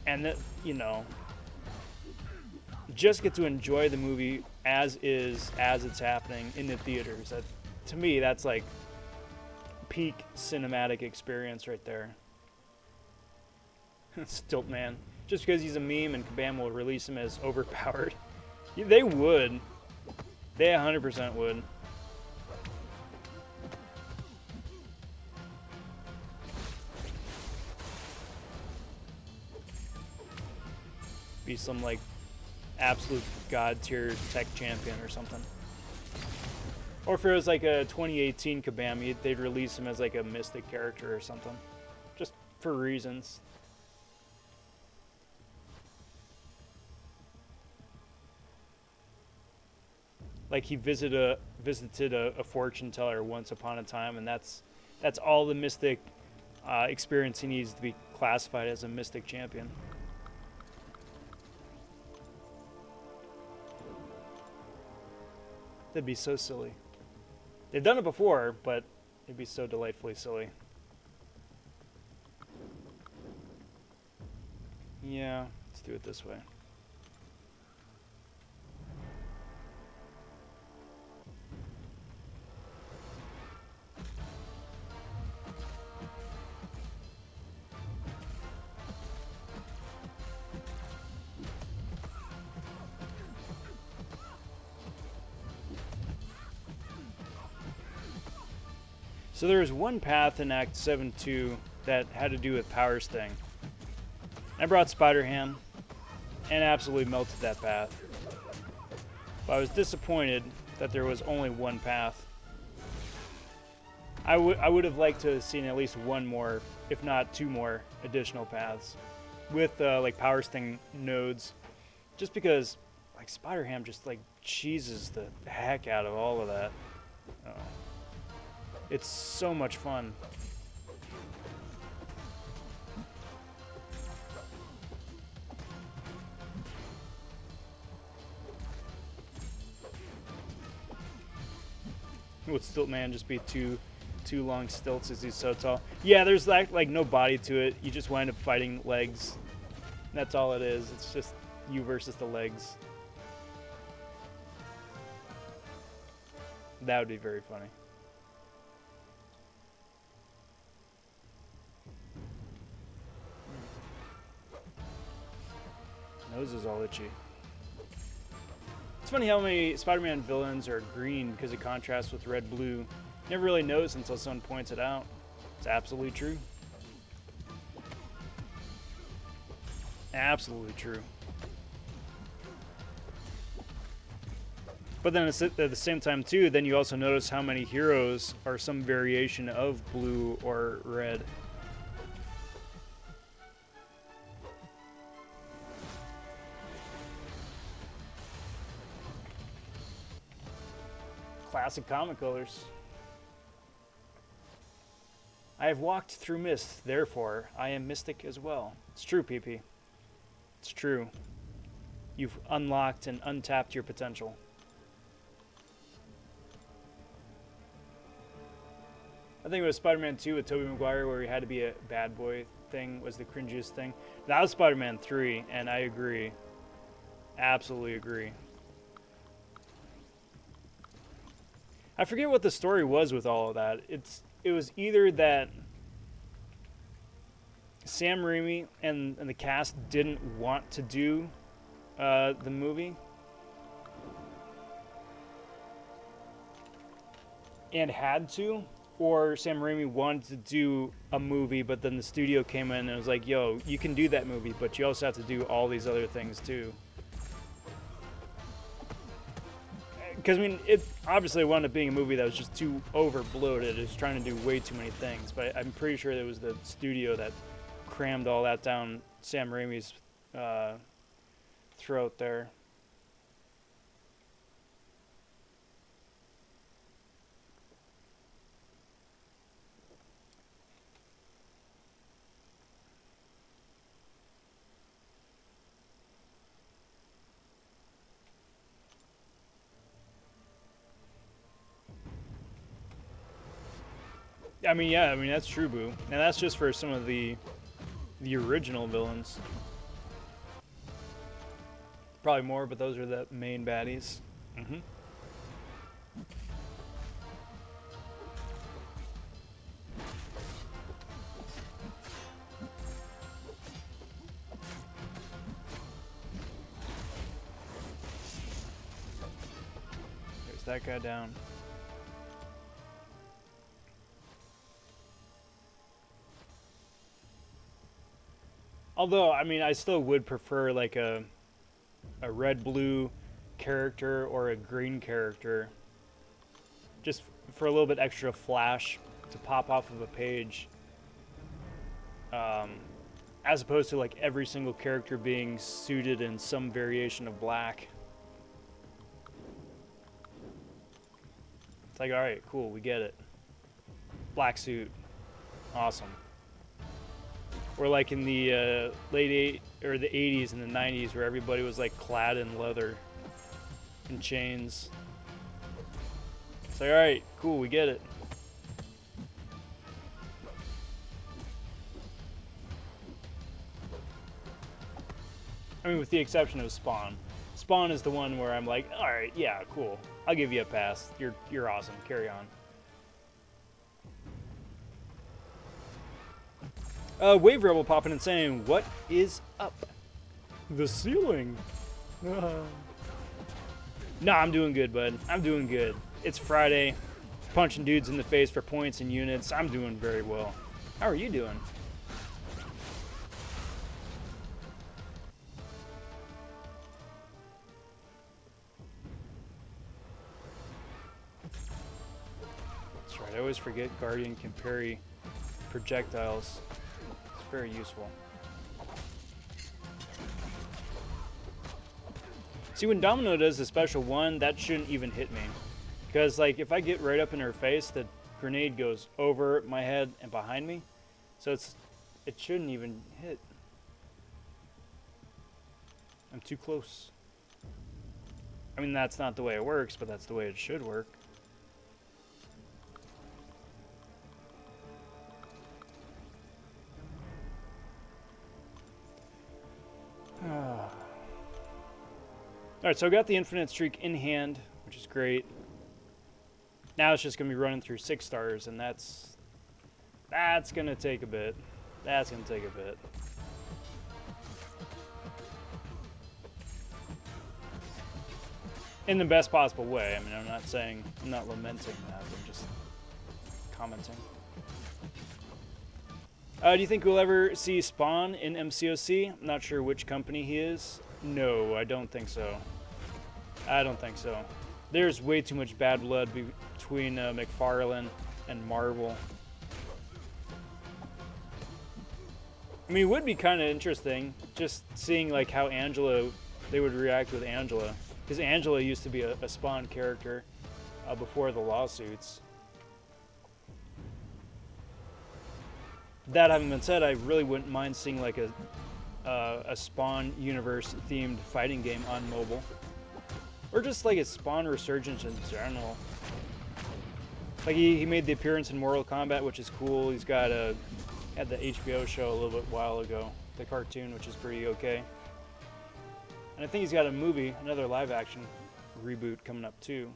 And that, you know, just get to enjoy the movie as is, as it's happening in the theaters. To me, that's like peak cinematic experience right there. Stiltman. Just because he's a meme and Kabam will release him as overpowered. They would. They 100% would. Be some, like, absolute god tier tech champion or something. Or if it was like a 2018 Kabam, they'd release him as like a mystic character or something. Just for reasons. Like he visited a fortune teller once upon a time, and that's all the mystic experience he needs to be classified as a mystic champion. That'd be so silly. They've done it before, but it'd be so delightfully silly. Yeah, let's do it this way. So there was one path in Act 7-2 that had to do with Power Sting. I brought Spider-Ham and absolutely melted that path. But I was disappointed that there was only one path. I would have liked to have seen at least one more, if not two more, additional paths with like Power Sting nodes Just because, like, Spider-Ham just, like, cheeses the heck out of all of that. It's so much fun. Would Stiltman just be too long stilts as he's so tall? Yeah, there's like no body to it. You just wind up fighting legs. That's all it is. It's just you versus the legs. That would be very funny. Nose is all itchy. It's funny how many Spider-Man villains are green because it contrasts with red-blue. Never really noticed until someone points it out. It's absolutely true. Absolutely true. But then at the same time, too, then you also notice how many heroes are some variation of blue or red. Classic comic colors. I have walked through mist, therefore I am mystic as well. It's true, PP. It's true. You've unlocked and untapped your potential. I think it was Spider-Man 2 with Tobey Maguire where he had to be a bad boy thing was the cringiest thing. That was Spider-Man 3, and I agree. Absolutely agree. I forget what the story was with all of that. It was either that Sam Raimi and the cast didn't want to do the movie and had to, or Sam Raimi wanted to do a movie, but then the studio came in and was like, yo, you can do that movie, but you also have to do all these other things too. Because, I mean, it obviously wound up being a movie that was just too over-bloated. It was trying to do way too many things. But I'm pretty sure it was the studio that crammed all that down Sam Raimi's throat there. I mean, yeah, I mean, that's true, Boo. And that's just for some of the original villains. Probably more, but those are the main baddies. Mm-hmm. There's that guy down. Although, I mean, I still would prefer like a red-blue character or a green character, just for a little bit extra flash to pop off of a page, as opposed to like every single character being suited in some variation of black. It's like, all right, cool, we get it. Black suit, awesome. Or like in the the 80s and the 90s where everybody was like clad in leather and chains. It's like, all right, cool, we get it. I mean, with the exception of Spawn. Spawn is the one where I'm like, all right, yeah, cool. I'll give you a pass. You're awesome. Carry on. Wave Rebel popping and saying, what is up? The ceiling. Nah, I'm doing good, bud. I'm doing good. It's Friday. Punching dudes in the face for points and units. I'm doing very well. How are you doing? That's right. I always forget Guardian can parry projectiles. Very useful. See, when Domino does the special one, that shouldn't even hit me. Because, like, if I get right up in her face, the grenade goes over my head and behind me. So it shouldn't even hit. I'm too close. I mean, that's not the way it works, but that's the way it should work. Alright, so I got the infinite streak in hand, which is great. Now it's just going to be running through 6 stars, and that's going to take a bit. That's going to take a bit. In the best possible way. I mean, I'm not lamenting that, I'm just commenting. Do you think we'll ever see Spawn in MCOC? I'm not sure which company he is. No, I don't think so. I don't think so. There's way too much bad blood between McFarlane and Marvel. I mean, it would be kind of interesting just seeing like how they would react with Angela. Because Angela used to be a Spawn character before the lawsuits. That having been said, I really wouldn't mind seeing like a Spawn universe themed fighting game on mobile, or just like a Spawn resurgence in general. Like he made the appearance in Mortal Kombat, which is cool. He's got had the HBO show a little bit while ago, the cartoon, which is pretty okay. And I think he's got a movie, another live action reboot coming up too.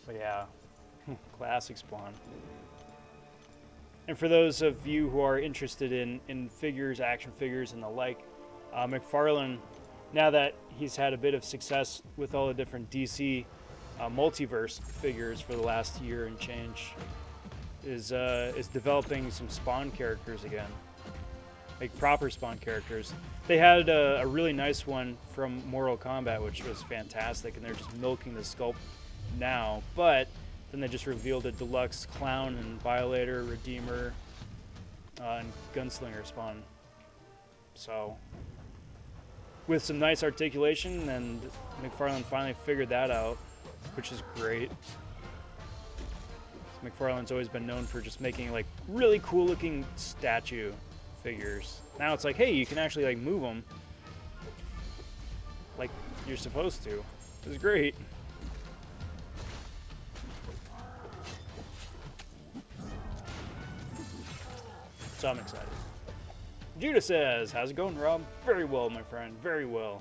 But yeah, classic Spawn. And for those of you who are interested in figures, action figures, and the like, McFarlane, now that he's had a bit of success with all the different DC multiverse figures for the last year and change, is developing some Spawn characters again, like proper Spawn characters. They had a really nice one from Mortal Kombat, which was fantastic, and they're just milking the sculpt now, but then they just revealed a deluxe Clown and Violator, Redeemer, and Gunslinger Spawn. So, with some nice articulation, and McFarlane finally figured that out, which is great. McFarlane's always been known for just making like really cool looking statue figures. Now it's like, hey, you can actually like move them like you're supposed to. It was great. So I'm excited. Judah says, how's it going, Rob? Very well, my friend, very well.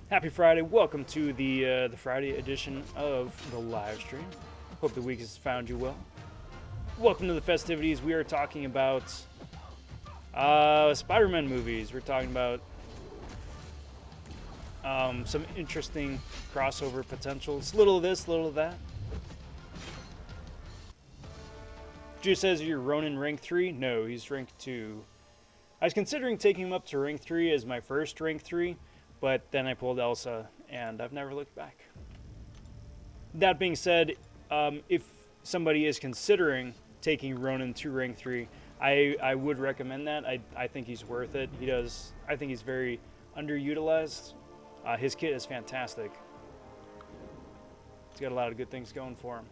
Happy Friday. Welcome to the Friday edition of the live stream. Hope the week has found you well. Welcome to the festivities. We are talking about Spider-Man movies. We're talking about some interesting crossover potentials. Little of this, little of that. Drew says, you're Ronin rank 3? No, he's rank 2. I was considering taking him up to rank 3 as my first rank 3, but then I pulled Elsa, and I've never looked back. That being said, if somebody is considering taking Ronin to rank 3, I would recommend that. I think he's worth it. I think he's very underutilized. His kit is fantastic. He's got a lot of good things going for him.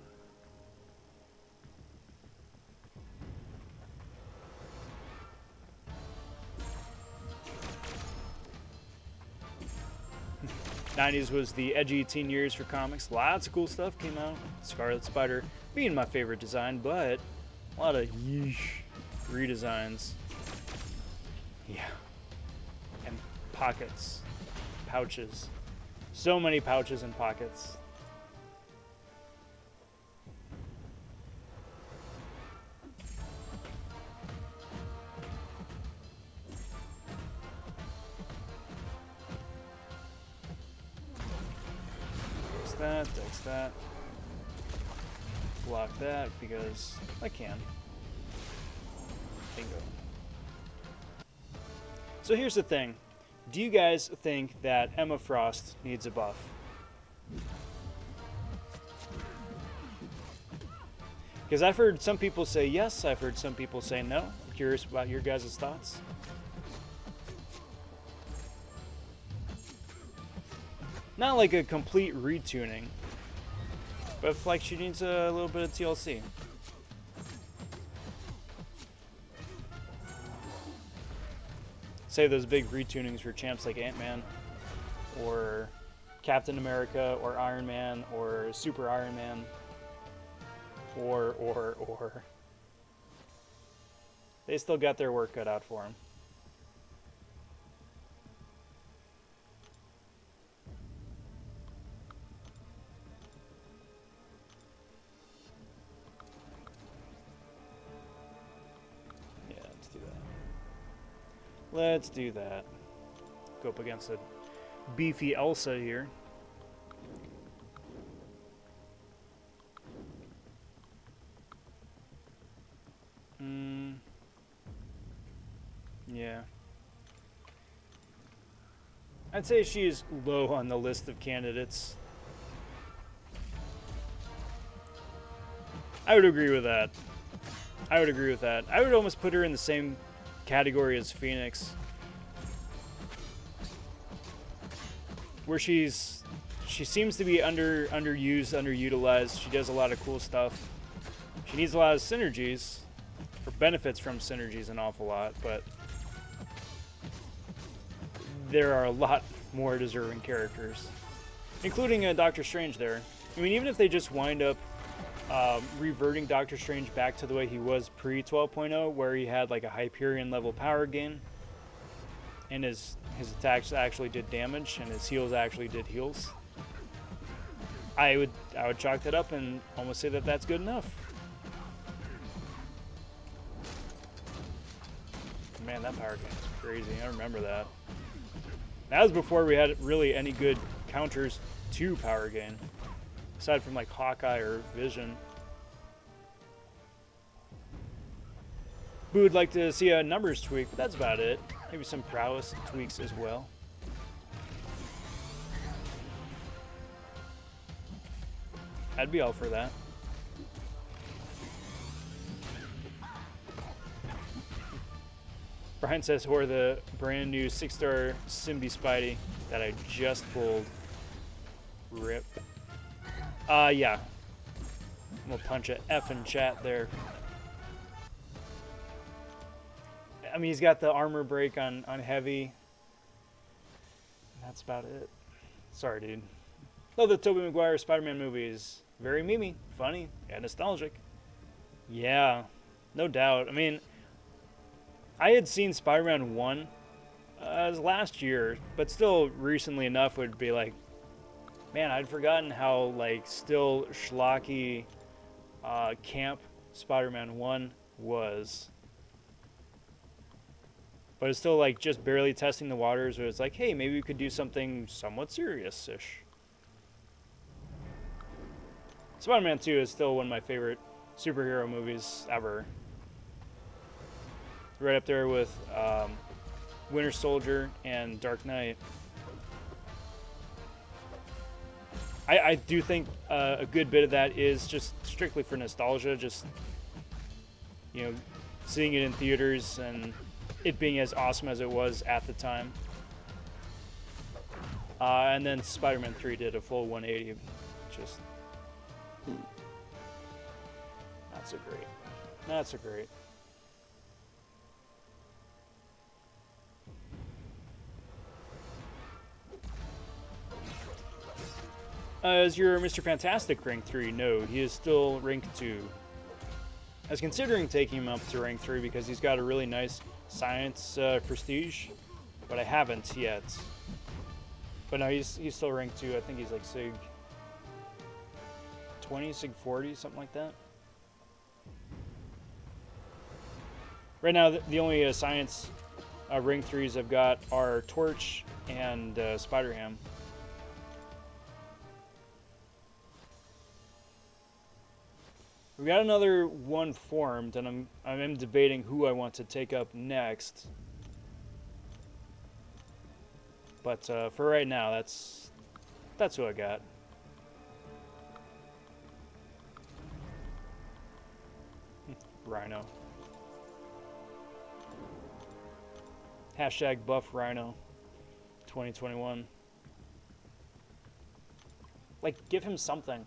'90s was the edgy teen years for comics. Lots of cool stuff came out. Scarlet Spider being my favorite design, but a lot of yeesh redesigns. Yeah. And pockets. Pouches. So many pouches and pockets. Takes that. Block that because I can. Bingo. So here's the thing. Do you guys think that Emma Frost needs a buff? Because I've heard some people say yes, I've heard some people say no. I'm curious about your guys' thoughts. Not like a complete retuning, but if like she needs a little bit of TLC. Say those big retunings for champs like Ant-Man, or Captain America, or Iron Man, or Super Iron Man, or. They still got their work cut out for them. Yeah, let's do that. Let's do that. Go up against a beefy Elsa here. Yeah. I'd say she's low on the list of candidates. I would agree with that. I would agree with that. I would almost put her in the same category as Phoenix, where she seems to be underused, underutilized. She does a lot of cool stuff. She needs a lot of synergies, or benefits from synergies an awful lot, but there are a lot more deserving characters, including Doctor Strange there. I mean, even if they just wind up reverting Doctor Strange back to the way he was pre 12.0, where he had like a Hyperion level power gain, and his attacks actually did damage, and his heals actually did heals, I would chalk that up and almost say that that's good enough. Man, that power gain is crazy. I remember that. That was before we had really any good counters to power gain, aside from like Hawkeye or Vision. We would like to see a numbers tweak, but that's about it. Maybe some prowess tweaks as well. I'd be all for that. Brian says, or the brand new 6-star SYMBY Spidey that I just pulled. Rip. Yeah. I'm gonna punch a F in chat there. I mean, he's got the armor break on heavy. That's about it. Sorry, dude. Love the Tobey Maguire Spider-Man movies. Very memey, funny, and nostalgic. Yeah, no doubt. I mean, I had seen Spider-Man 1 last year, but still recently enough would be like, man, I'd forgotten how like still schlocky camp Spider-Man 1 was. But it's still like just barely testing the waters where it's like, hey, maybe we could do something somewhat serious-ish. Spider-Man 2 is still one of my favorite superhero movies ever. Right up there with Winter Soldier and Dark Knight. I do think a good bit of that is just strictly for nostalgia, just, you know, seeing it in theaters and it being as awesome as it was at the time. And then Spider-Man 3 did a full 180, just not so great. Not so great. Is your Mr. Fantastic rank 3? No, he is still rank 2. I was considering taking him up to rank 3 because he's got a really nice science prestige, but I haven't yet. But no, he's still rank 2. I think he's like Sig 20, Sig 40, something like that. Right now, the only science rank 3s I've got are Torch and Spider-Ham. We got another one formed, and I'm debating who I want to take up next. But for right now, that's who I got. Rhino. Hashtag buff Rhino 2021. Like, give him something.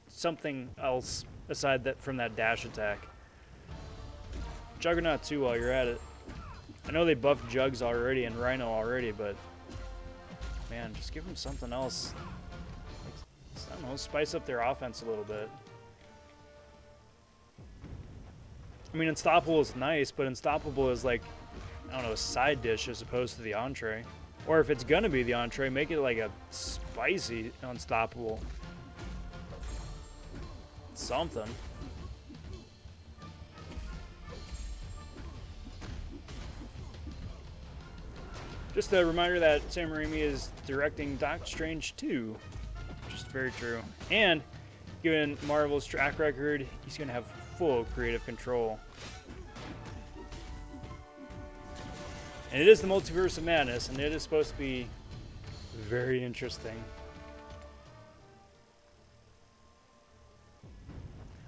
Something else aside that from that dash attack. Juggernaut too while you're at it. I know they buffed Jugs already and Rhino already, but man, just give them something else. Like, I don't know, spice up their offense a little bit. I mean, Unstoppable is nice, but Unstoppable is like, I don't know, a side dish as opposed to the entree. Or if it's gonna be the entree, make it like a spicy Unstoppable. Something. Just a reminder that Sam Raimi is directing Doctor Strange 2. Just very true. And given Marvel's track record, he's going to have full creative control. And it is the Multiverse of Madness, and it is supposed to be very interesting.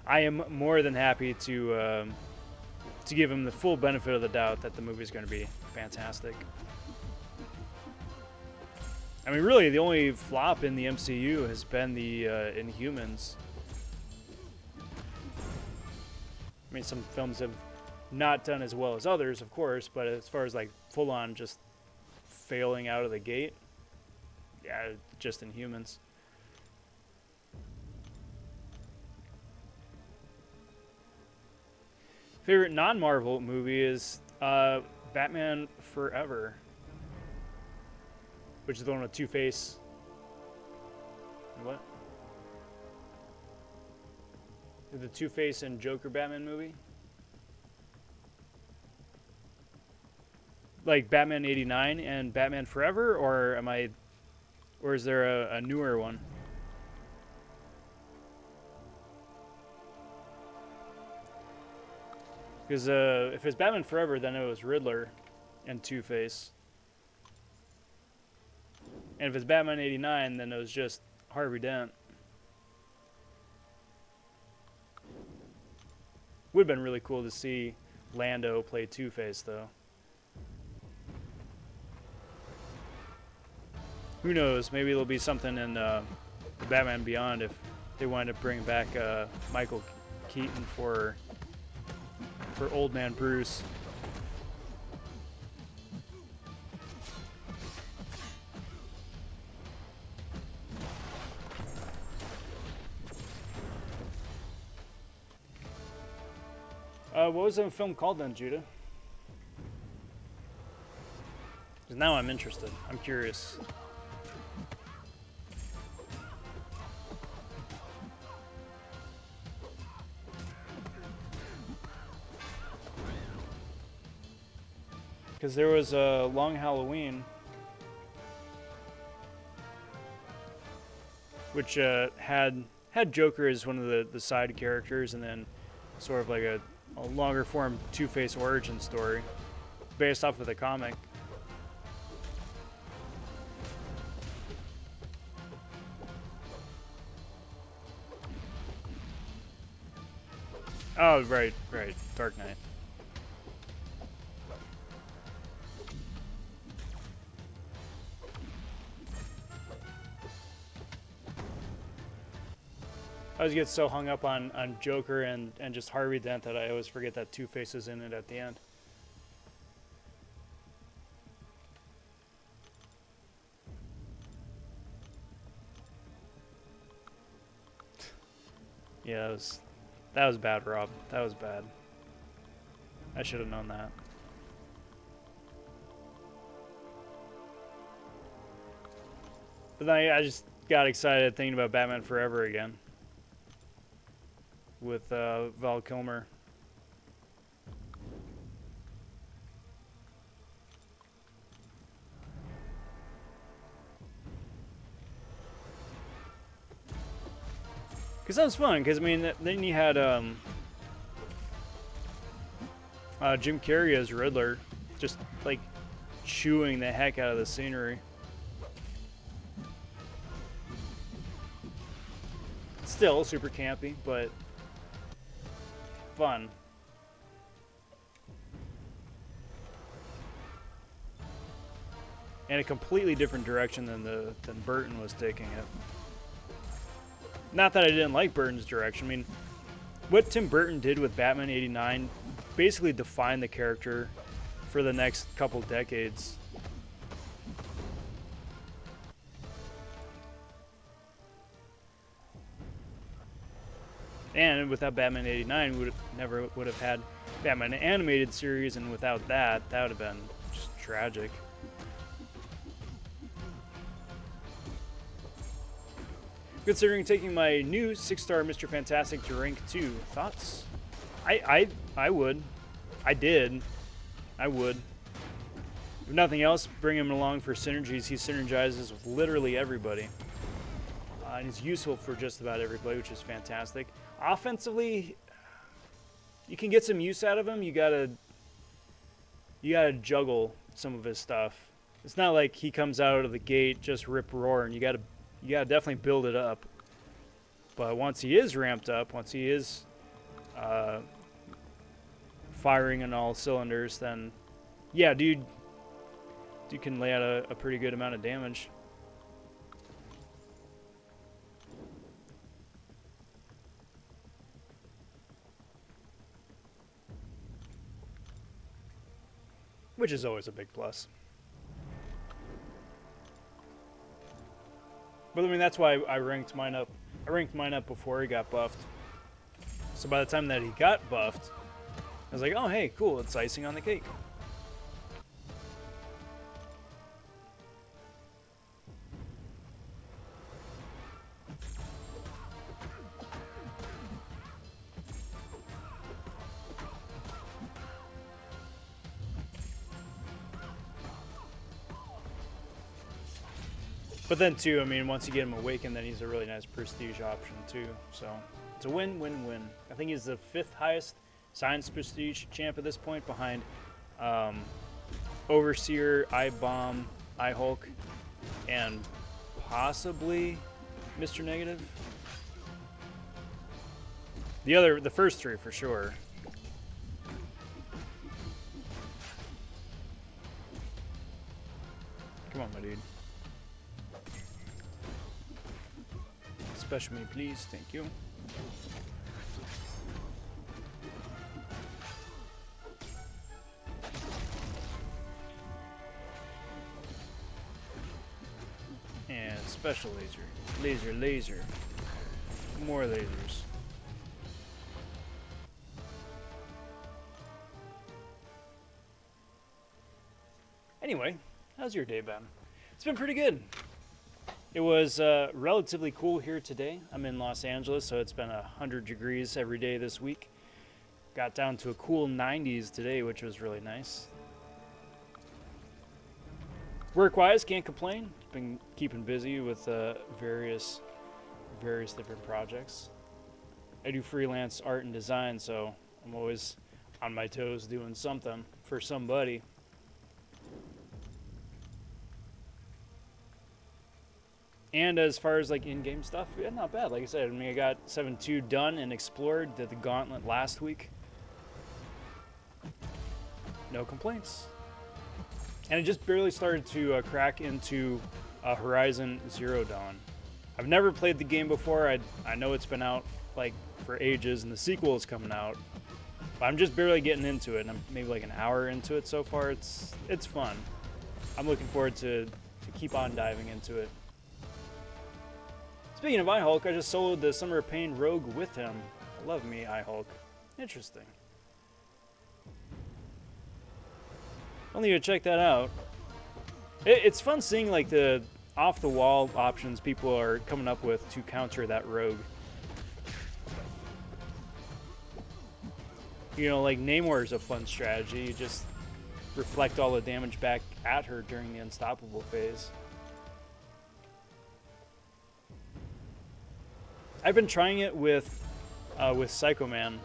I am more than happy to give him the full benefit of the doubt that the movie is going to be fantastic. I mean, really, the only flop in the MCU has been the Inhumans. I mean, some films have not done as well as others, of course, but as far as like full-on just failing out of the gate, yeah, just Inhumans. Favorite non-Marvel movie is Batman Forever, which is the one with Two-Face. What? The Two-Face and Joker Batman movie? Like Batman 89 and Batman Forever, or am I, or is there a newer one? Because if it's Batman Forever, then it was Riddler and Two-Face. And if it's Batman 89, then it was just Harvey Dent. Would have been really cool to see Lando play Two-Face, though. Who knows? Maybe there'll be something in Batman Beyond if they wind up bringing back Michael Keaton for Old Man Bruce. What was the film called then, Judah? Because now I'm interested. I'm curious. Because there was a Long Halloween, which had Joker as one of the side characters, and then sort of like a longer form Two-Face origin story based off of the comic. Oh, right, Dark Knight. I always get so hung up on Joker and just Harvey Dent that I always forget that Two-Face is in it at the end. Yeah, that was bad, Rob. That was bad. I should have known that. But then I just got excited thinking about Batman Forever again. With Val Kilmer. Because that was fun, because I mean, then you had Jim Carrey as Riddler, just like chewing the heck out of the scenery. Still super campy, but fun. and a completely different direction than Burton was taking it. Not that I didn't like Burton's direction. I mean, what Tim Burton did with Batman '89 basically defined the character for the next couple decades. And without Batman '89, we never would have had Batman animated series, and without that, that would have been just tragic. Considering taking my new 6-star Mr. Fantastic to rank 2, thoughts? I would. I did. I would. If nothing else, bring him along for synergies. He synergizes with literally everybody. And he's useful for just about everybody, which is fantastic. Offensively, you can get some use out of him. You gotta juggle some of his stuff. It's not like he comes out of the gate just rip roaring. You gotta definitely build it up. But once he is ramped up, once he is firing on all cylinders, then yeah, dude can lay out a pretty good amount of damage. Which is always a big plus. But I mean, that's why I ranked mine up. I ranked mine up before he got buffed. So by the time that he got buffed, I was like, oh, hey, cool, it's icing on the cake. But then, too, I mean, once you get him awakened, then he's a really nice prestige option, too. So it's a win-win-win. I think he's the 5th highest science prestige champ at this point, behind Overseer, I-Bomb, I-Hulk, and possibly Mr. Negative. The first 3 for sure. Come on, my dude. Special me, please. Thank you. And special laser. Laser. More lasers. Anyway, how's your day been? It's been pretty good. It was relatively cool here today. I'm in Los Angeles, so it's been 100 degrees every day this week. Got down to a cool 90s today, which was really nice. Work-wise, can't complain. Been keeping busy with various different projects. I do freelance art and design, so I'm always on my toes doing something for somebody. And as far as like in-game stuff, yeah, not bad. Like I said, I mean, I got 7.2 done and explored. Did the Gauntlet last week. No complaints. And I just barely started to crack into Horizon Zero Dawn. I've never played the game before. I know it's been out like for ages, and the sequel is coming out. But I'm just barely getting into it, and I'm maybe like an hour into it so far. It's fun. I'm looking forward to keep on diving into it. Speaking of I-Hulk, I just soloed the Summer of Pain Rogue with him. I love me, I-Hulk. Interesting. I'll need to check that out. It's fun seeing like the off-the-wall options people are coming up with to counter that Rogue. You know, like Namor is a fun strategy. You just reflect all the damage back at her during the unstoppable phase. I've been trying it with Psycho Man,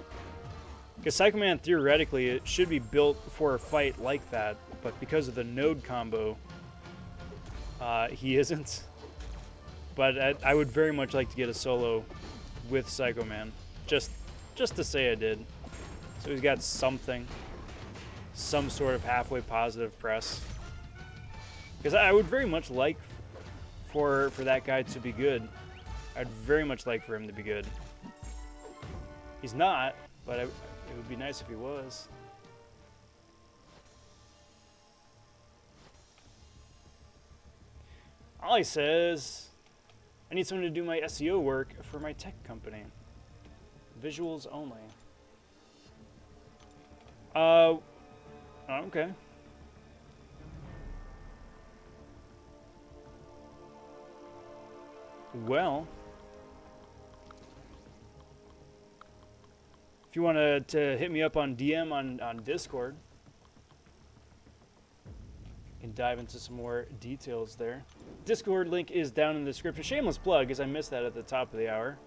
because Psycho Man theoretically it should be built for a fight like that, but because of the node combo, he isn't. But I would very much like to get a solo with Psycho Man, just to say I did. So he's got some sort of halfway positive press. Because I would very much like for that guy to be good. I'd very much like for him to be good. He's not, but it would be nice if he was. Ollie says, I need someone to do my SEO work for my tech company. Visuals only. Okay. Well, if you want to hit me up on DM on Discord, you can dive into some more details there. Discord link is down in the description. Shameless plug, as I missed that at the top of the hour.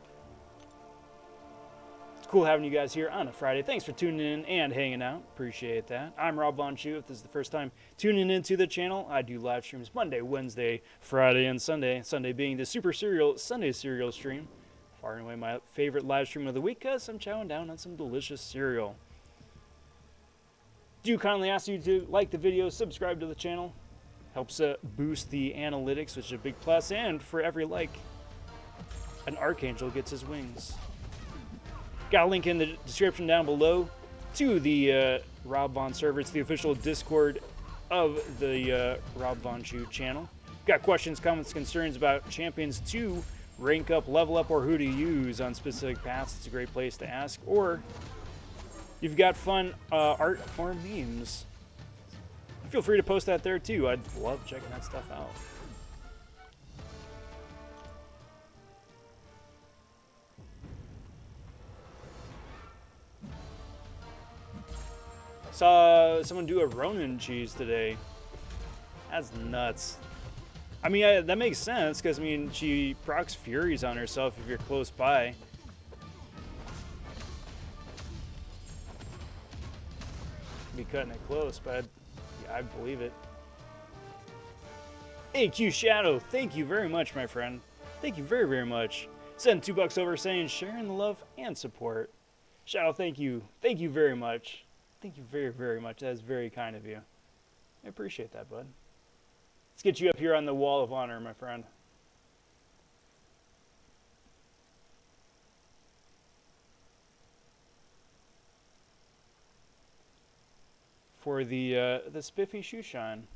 It's cool having you guys here on a Friday. Thanks for tuning in and hanging out. Appreciate that. I'm Rob vonShoe. If this is the first time tuning into the channel, I do live streams Monday, Wednesday, Friday, and Sunday. Sunday being the Super Cereal Sunday cereal stream. Far and away my favorite live stream of the week because I'm chowing down on some delicious cereal. Do kindly ask you to like the video, subscribe to the channel. Helps boost the analytics, which is a big plus. And for every like, an Archangel gets his wings. Got a link in the description down below to the Rob Von server. It's the official Discord of the Rob vonShoe channel. Got questions, comments, concerns about champions to rank up, level up, or who to use on specific paths? It's a great place to ask. Or you've got fun art or memes, feel free to post that there too. I'd love checking that stuff out. Saw someone do a Ronin cheese today. That's nuts. I mean, that makes sense because, I mean, she procs Furies on herself if you're close by. Be cutting it close, but I believe it. AQ Shadow, thank you very much, my friend. Thank you very, very much. Send $2 over saying sharing the love and support. Shadow, thank you. Thank you very much. Thank you very, very much. That is very kind of you. I appreciate that, bud. Let's get you up here on the wall of honor, my friend. For the spiffy shoe shine.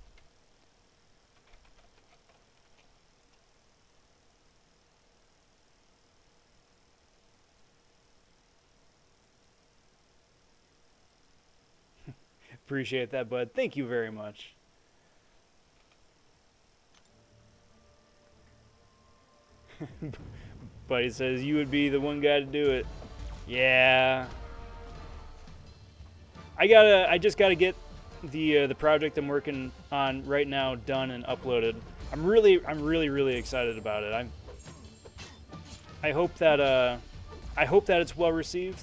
Appreciate that, bud. Thank you very much. Buddy says you would be the one guy to do it. Yeah. I just gotta get the project I'm working on right now done and uploaded. I'm really excited about it. I hope that it's well received.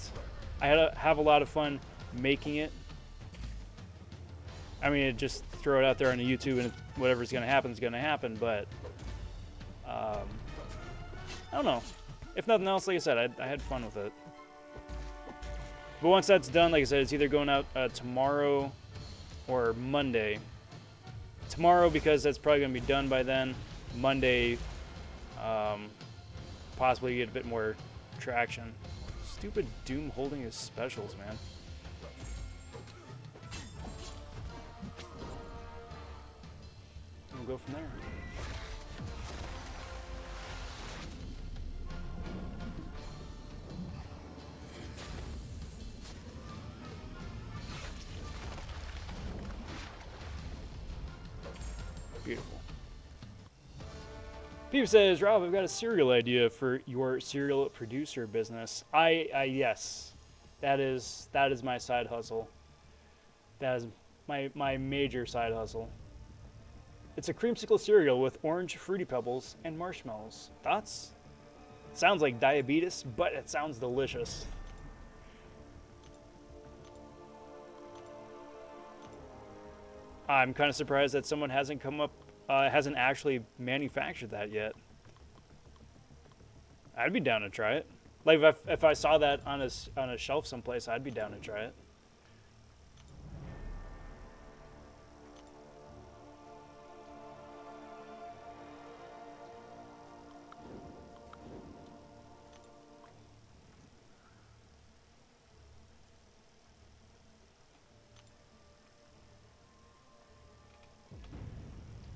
I have a lot of fun making it. I mean, just throw it out there on YouTube and whatever's gonna happen is gonna happen. But I don't know. If nothing else, like I said, I had fun with it. But once that's done, like I said, it's either going out tomorrow or Monday. Tomorrow because that's probably going to be done by then. Monday, possibly get a bit more traction. Stupid Doom holding his specials, man. We'll go from there. Beautiful. Peep says, Rob, I've got a cereal idea for your cereal producer business. Yes, that is my side hustle. That is my major side hustle. It's a creamsicle cereal with orange Fruity Pebbles and marshmallows. Thoughts? Sounds like diabetes, but it sounds delicious. I'm kind of surprised that someone hasn't hasn't actually manufactured that yet. I'd be down to try it. Like if I saw that on a shelf someplace, I'd be down to try it.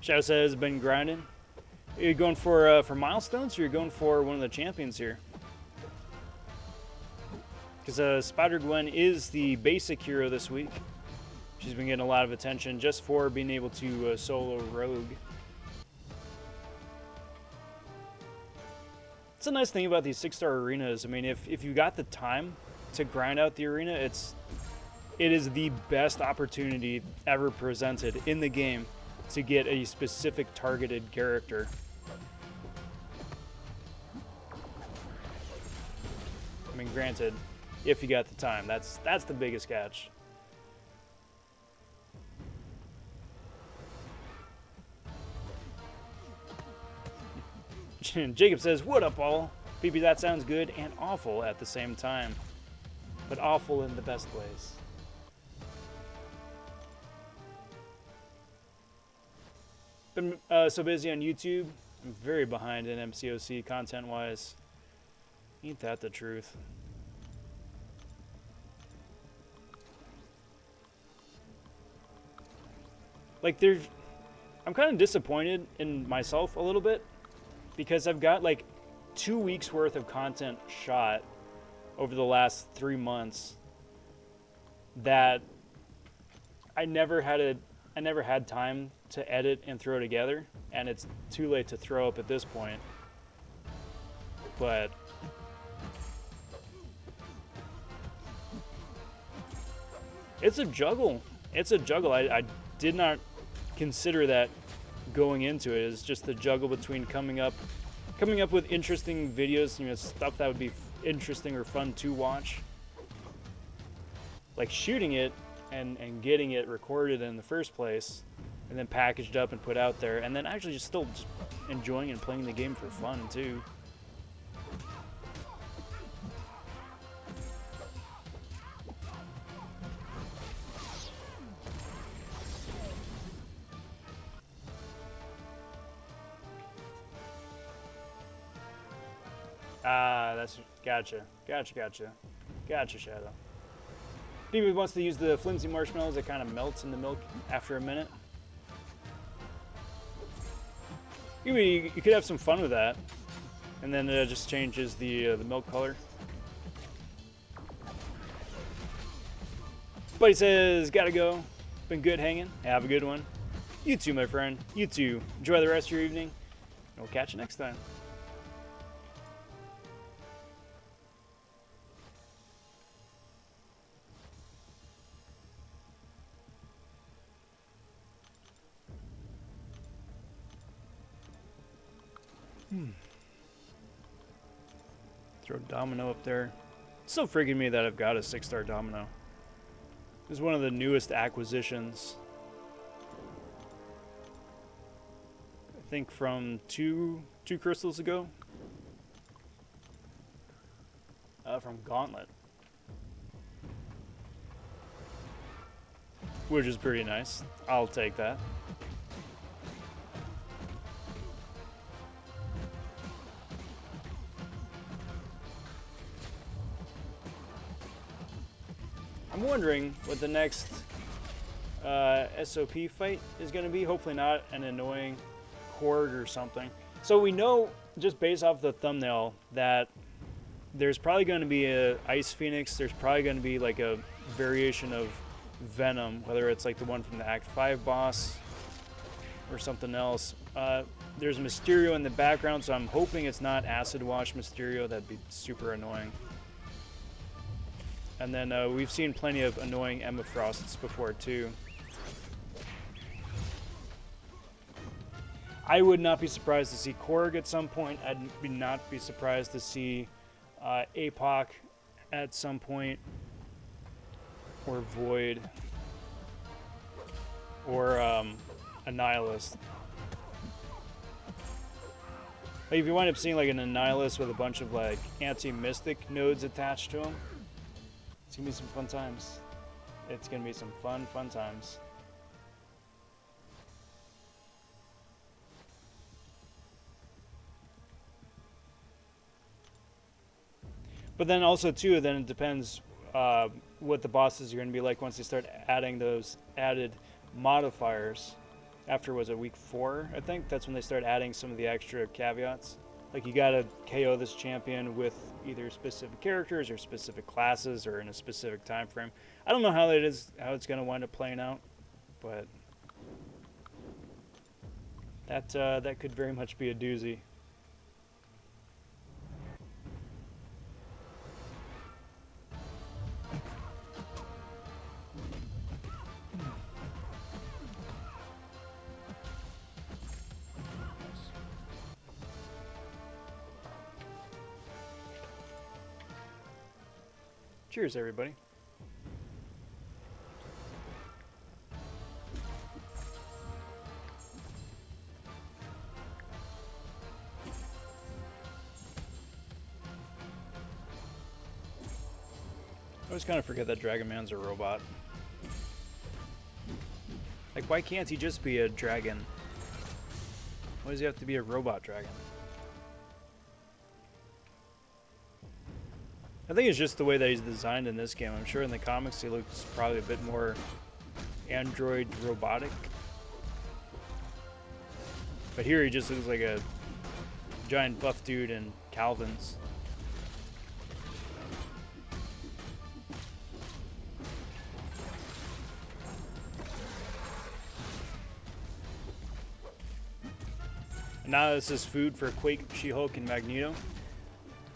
Shadow says, been grinding. Are you going for milestones, or you're going for one of the champions here? Because Spider-Gwen is the basic hero this week. She's been getting a lot of attention just for being able to solo rogue. It's a nice thing about these 6-star arenas. I mean, if you got the time to grind out the arena, it is the best opportunity ever presented in the game to get a specific targeted character. I mean, granted, if you got the time, that's the biggest catch. Jacob says, what up, all? PP, that sounds good and awful at the same time. But awful in the best ways. Been so busy on YouTube. I'm very behind in MCOC content-wise. Ain't that the truth? Like, I'm kind of disappointed in myself a little bit, because I've got like 2 weeks worth of content shot over the last 3 months that I never had time to edit and throw together, and it's too late to throw up at this point. But it's a juggle. It's a juggle. I did not consider that going into it. It's just the juggle between coming up with interesting videos, you know, stuff that would be interesting or fun to watch, like shooting it and getting it recorded in the first place, and then packaged up and put out there, and then actually just still just enjoying and playing the game for fun too. That's gotcha, Shadow. People wants to use the flimsy marshmallows that kind of melts in the milk after a minute. You could have some fun with that, and then it just changes the milk color. Buddy says, gotta go. Been good hanging. Have a good one. You too, my friend. You too. Enjoy the rest of your evening, and we'll catch you next time. Throw Domino up there. It's still freaking me that I've got a 6-star Domino. This is one of the newest acquisitions. I think from two crystals ago. From Gauntlet. Which is pretty nice. I'll take that. I'm wondering what the next SOP fight is going to be. Hopefully not an annoying Korg or something. So we know, just based off the thumbnail, that there's probably going to be a Ice Phoenix. There's probably going to be like a variation of Venom, whether it's like the one from the Act 5 boss or something else. There's Mysterio in the background, so I'm hoping it's not Acid Wash Mysterio. That'd be super annoying. And then we've seen plenty of annoying Emma Frosts before too. I would not be surprised to see Korg at some point. I'd not be surprised to see APOC at some point, or Void, or a Nihilist. Like if you wind up seeing like an Nihilist with a bunch of like anti-mystic nodes attached to him, it's gonna be some fun times. It's gonna be some fun times. But then also too, then it depends what the bosses are gonna be like once they start adding those added modifiers after, was it week 4, I think? That's when they started adding some of the extra caveats. Like, you gotta KO this champion with either specific characters or specific classes or in a specific time frame. I don't know how it's gonna wind up playing out, but that could very much be a doozy. Cheers, everybody. I always kind of forget that Dragon Man's a robot. Like, why can't he just be a dragon? Why does he have to be a robot dragon? I think it's just the way that he's designed in this game. I'm sure in the comics he looks probably a bit more android robotic. But here he just looks like a giant buff dude in Calvin's. And now this is food for Quake, She-Hulk, and Magneto.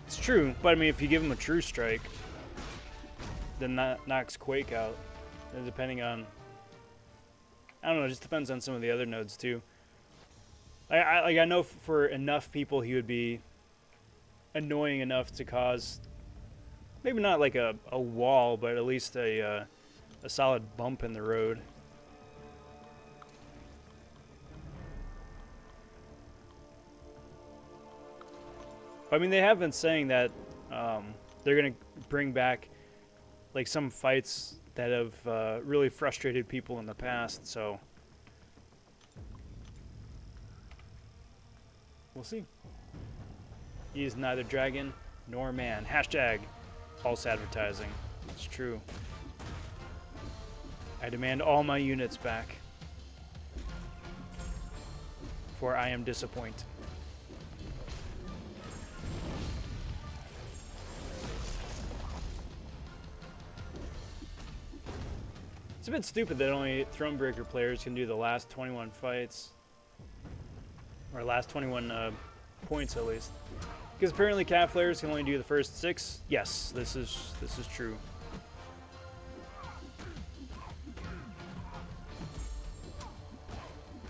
It's true, but I mean, if you give him a true strike, then that knocks Quake out. And depending on, I don't know, it just depends on some of the other nodes too. I know for enough people he would be annoying enough to cause, maybe not like a wall, but at least a solid bump in the road. I mean, they have been saying that they're going to bring back like some fights that have really frustrated people in the past, so we'll see. He is neither dragon nor man. Hashtag false advertising. It's true. I demand all my units back, for I am disappointed. It's a bit stupid that only Thronebreaker players can do the last 21 fights, or last 21 points at least, because apparently cat players can only do the first 6. Yes, this is true.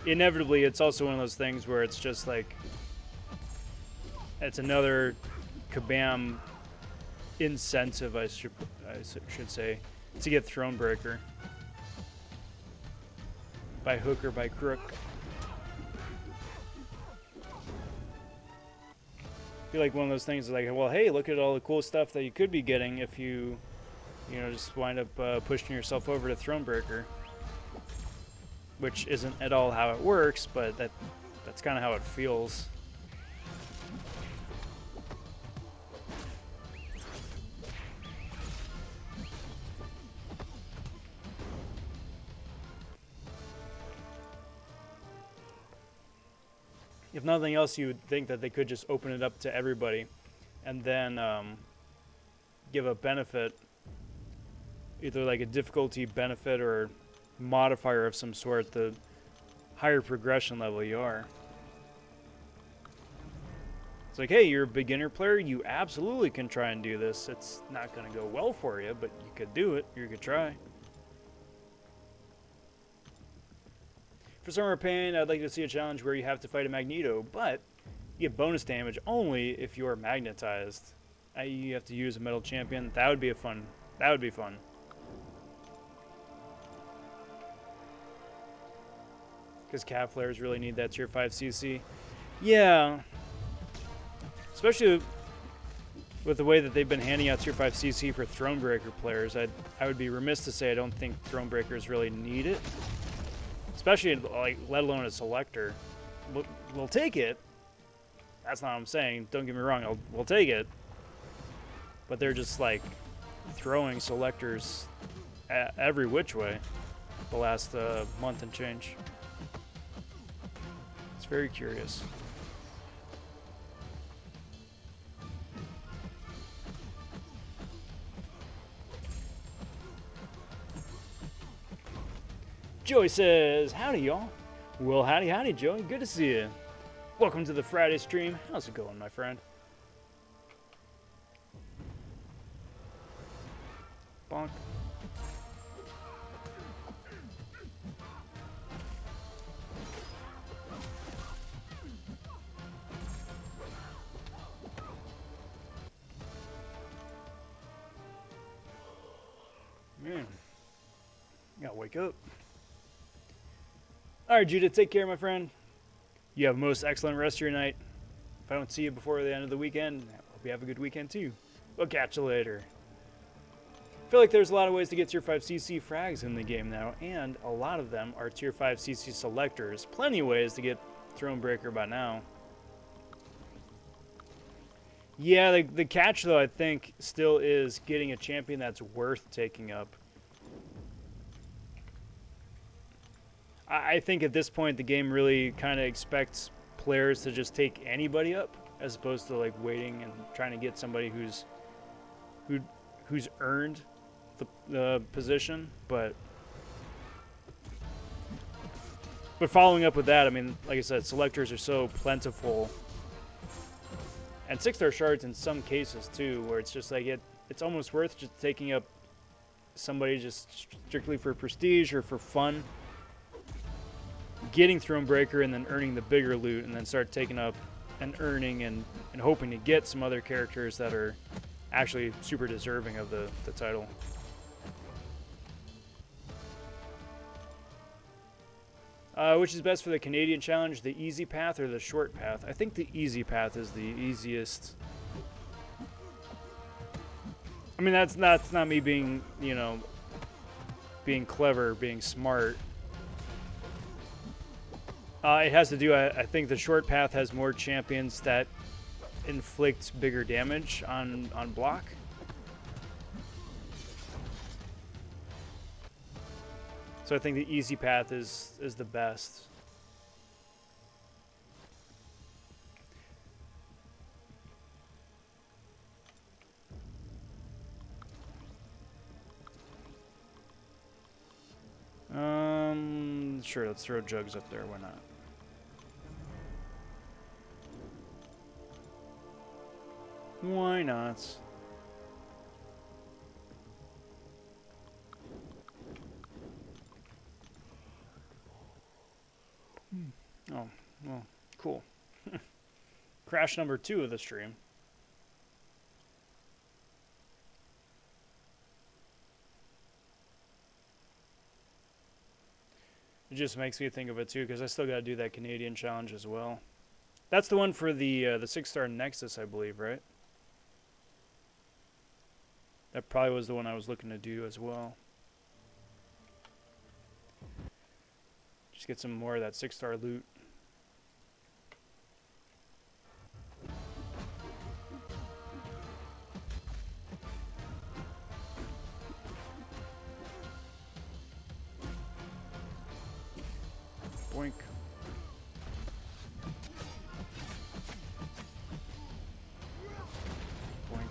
Inevitably, it's also one of those things where it's just like it's another kabam incentive, I should say, to get Thronebreaker. By hook or by crook. I feel like one of those things is like, well, hey, look at all the cool stuff that you could be getting if you know, just wind up pushing yourself over to Thronebreaker. Which isn't at all how it works, but that's kind of how it feels. If nothing else, you would think that they could just open it up to everybody and then give a benefit, either like a difficulty benefit or modifier of some sort, the higher progression level you are. It's like, hey, you're a beginner player, you absolutely can try and do this. It's not going to go well for you, but you could do it. You could try. For Summer Pain, I'd like to see a challenge where you have to fight a Magneto, but you get bonus damage only if you are magnetized. I.e., you have to use a metal champion. That would be fun. That would be fun. Because cat flares really need that tier 5 CC. Yeah. Especially with the way that they've been handing out tier 5 CC for Thronebreaker players. I would be remiss to say I don't think Thronebreakers really need it. Especially, like, let alone a selector. We'll take it. That's not what I'm saying. Don't get me wrong. We'll take it. But they're just, like, throwing selectors every which way the last month and change. Very curious. Joey says, howdy, y'all. Well, howdy, howdy, Joey. Good to see you. Welcome to the Friday stream. How's it going, my friend? Bonk. Man, gotta wake up. All right, Judah, take care, my friend. You have a most excellent rest of your night. If I don't see you before the end of the weekend, I hope you have a good weekend too. We'll catch you later. I feel like there's a lot of ways to get tier 5 CC frags in the game now, and a lot of them are tier 5 CC selectors. Plenty of ways to get Thronebreaker by now. Yeah, the catch, though, I think, still is getting a champion that's worth taking up. I think at this point, the game really kind of expects players to just take anybody up, as opposed to, like, waiting and trying to get somebody who's earned the position. But following up with that, I mean, like I said, selectors are so plentiful. And 6-star shards in some cases, too, where it's just like it's almost worth just taking up somebody just strictly for prestige or for fun. Getting Thronebreaker and then earning the bigger loot, and then start taking up and earning and hoping to get some other characters that are actually super deserving of the title. Which is best for the Canadian challenge, the easy path or the short path? I think the easy path is the easiest. I mean, that's not me being, you know, being clever, being smart. It has to do, I think the short path has more champions that inflict bigger damage on block. So I think the easy path is the best. Sure, let's throw jugs up there, why not? Why not? Oh, well, cool. Crash number 2 of the stream. It just makes me think of it too, because I still got to do that Canadian challenge as well. That's the one for the 6-star Nexus, I believe, right? That probably was the one I was looking to do as well. Just get some more of that 6-star loot. Boink. Boink.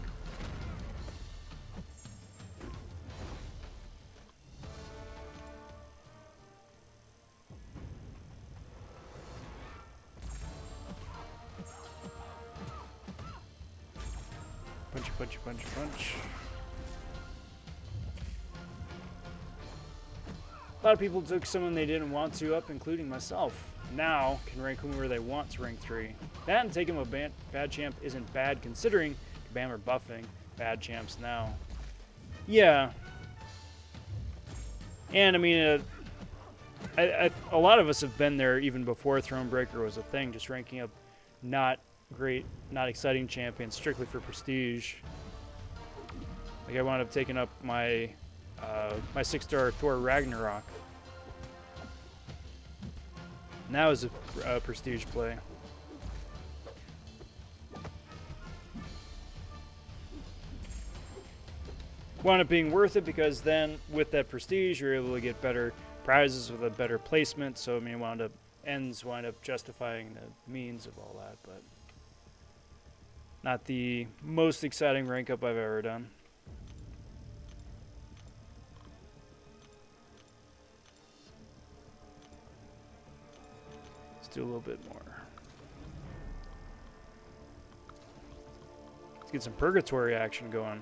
Punch, punch, punch, punch. A lot of people took someone they didn't want to up, including myself. Now can rank them where they want to rank 3. That and taking a bad champ isn't bad, considering Kabam are buffing bad champs now. Yeah. And I mean, a lot of us have been there even before Thronebreaker was a thing, just ranking up not great, not exciting champions strictly for prestige. Like I wound up taking up my 6-star Thor Ragnarok. Now is a prestige play. Wound up being worth it because then with that prestige you're able to get better prizes with a better placement. So I mean, it wound up ends wind up justifying the means of all that, but not the most exciting rank up I've ever done. Let's do a little bit more. Let's get some purgatory action going.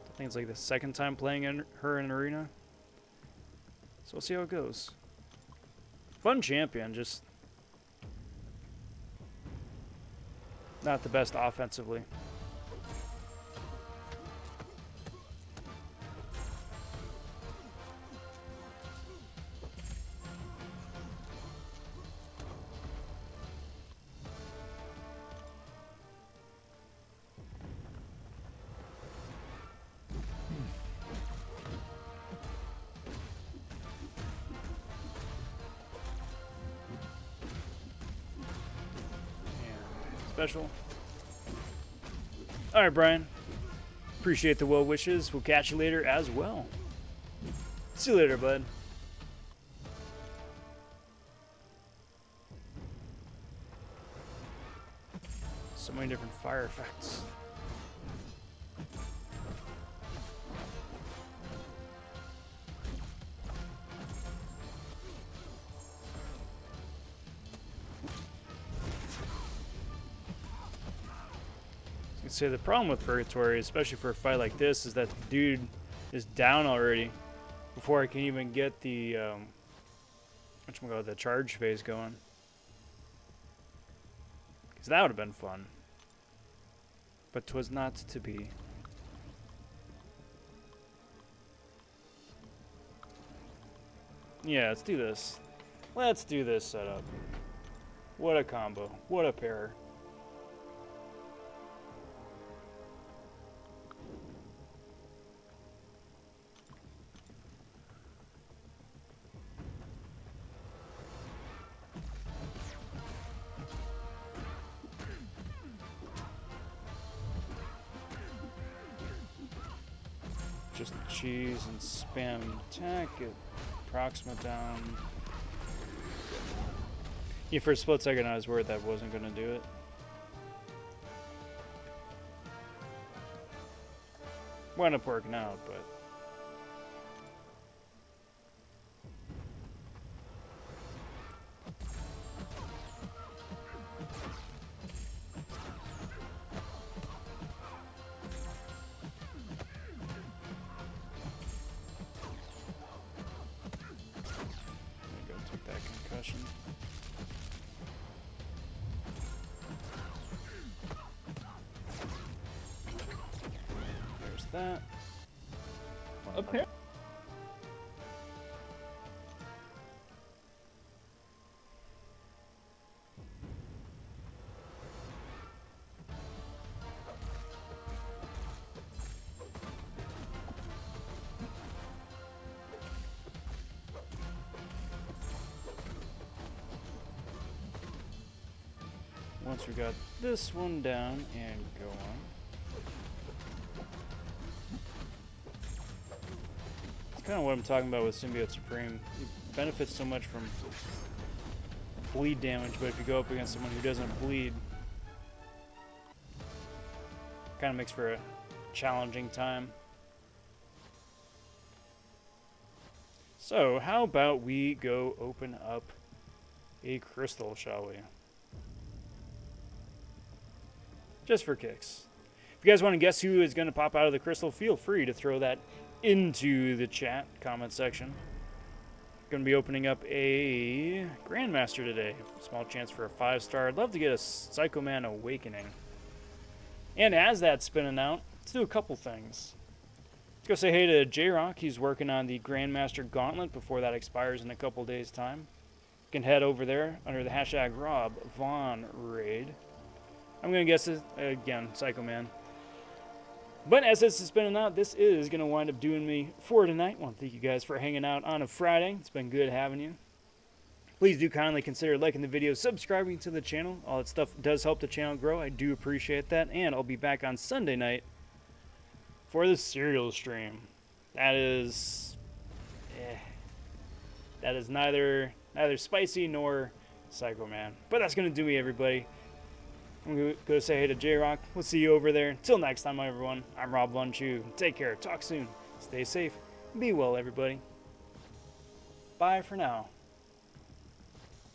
I think it's like the second time playing her in arena. So we'll see how it goes. Fun champion, just not the best offensively. Special. Alright, Brian. Appreciate the well wishes. We'll catch you later as well. See you later, bud. So many different fire effects. Say the problem with Purgatory, especially for a fight like this, is that the dude is down already before I can even get the the charge phase going. Because that would have been fun, but 'twas not to be. Yeah, let's do this. Let's do this setup. What a combo! What a pair! Just cheese and spam attack, get Proxima down. Yeah, for a split second I was worried that wasn't going to do it. Wound up working out, but... There's that. Up here. Once we got this one down and go on. It's kind of what I'm talking about with Symbiote Supreme. You benefit so much from bleed damage, but if you go up against someone who doesn't bleed, kind of makes for a challenging time. So, how about we go open up a crystal, shall we? Just for kicks. If you guys want to guess who is going to pop out of the crystal, feel free to throw that into the chat comment section. Going to be opening up a Grandmaster today. Small chance for a 5-star. I'd love to get a Psycho Man Awakening. And as that's spinning out, let's do a couple things. Let's go say hey to J-Rock. He's working on the Grandmaster Gauntlet before that expires in a couple days' time. You can head over there under the hashtag #RobVonRaid. I'm going to guess it, again, Psycho Man. But as this is spinning out, this is going to wind up doing me for tonight. I want to thank you guys for hanging out on a Friday. It's been good having you. Please do kindly consider liking the video, subscribing to the channel. All that stuff does help the channel grow. I do appreciate that. And I'll be back on Sunday night for the serial stream. That is... that is neither Neither Spicy nor Psycho Man. But that's going to do me, everybody. I'm going to go say hey to J-Rock. We'll see you over there. Until next time, everyone. I'm Rob vonShoe. Take care. Talk soon. Stay safe. Be well, everybody. Bye for now.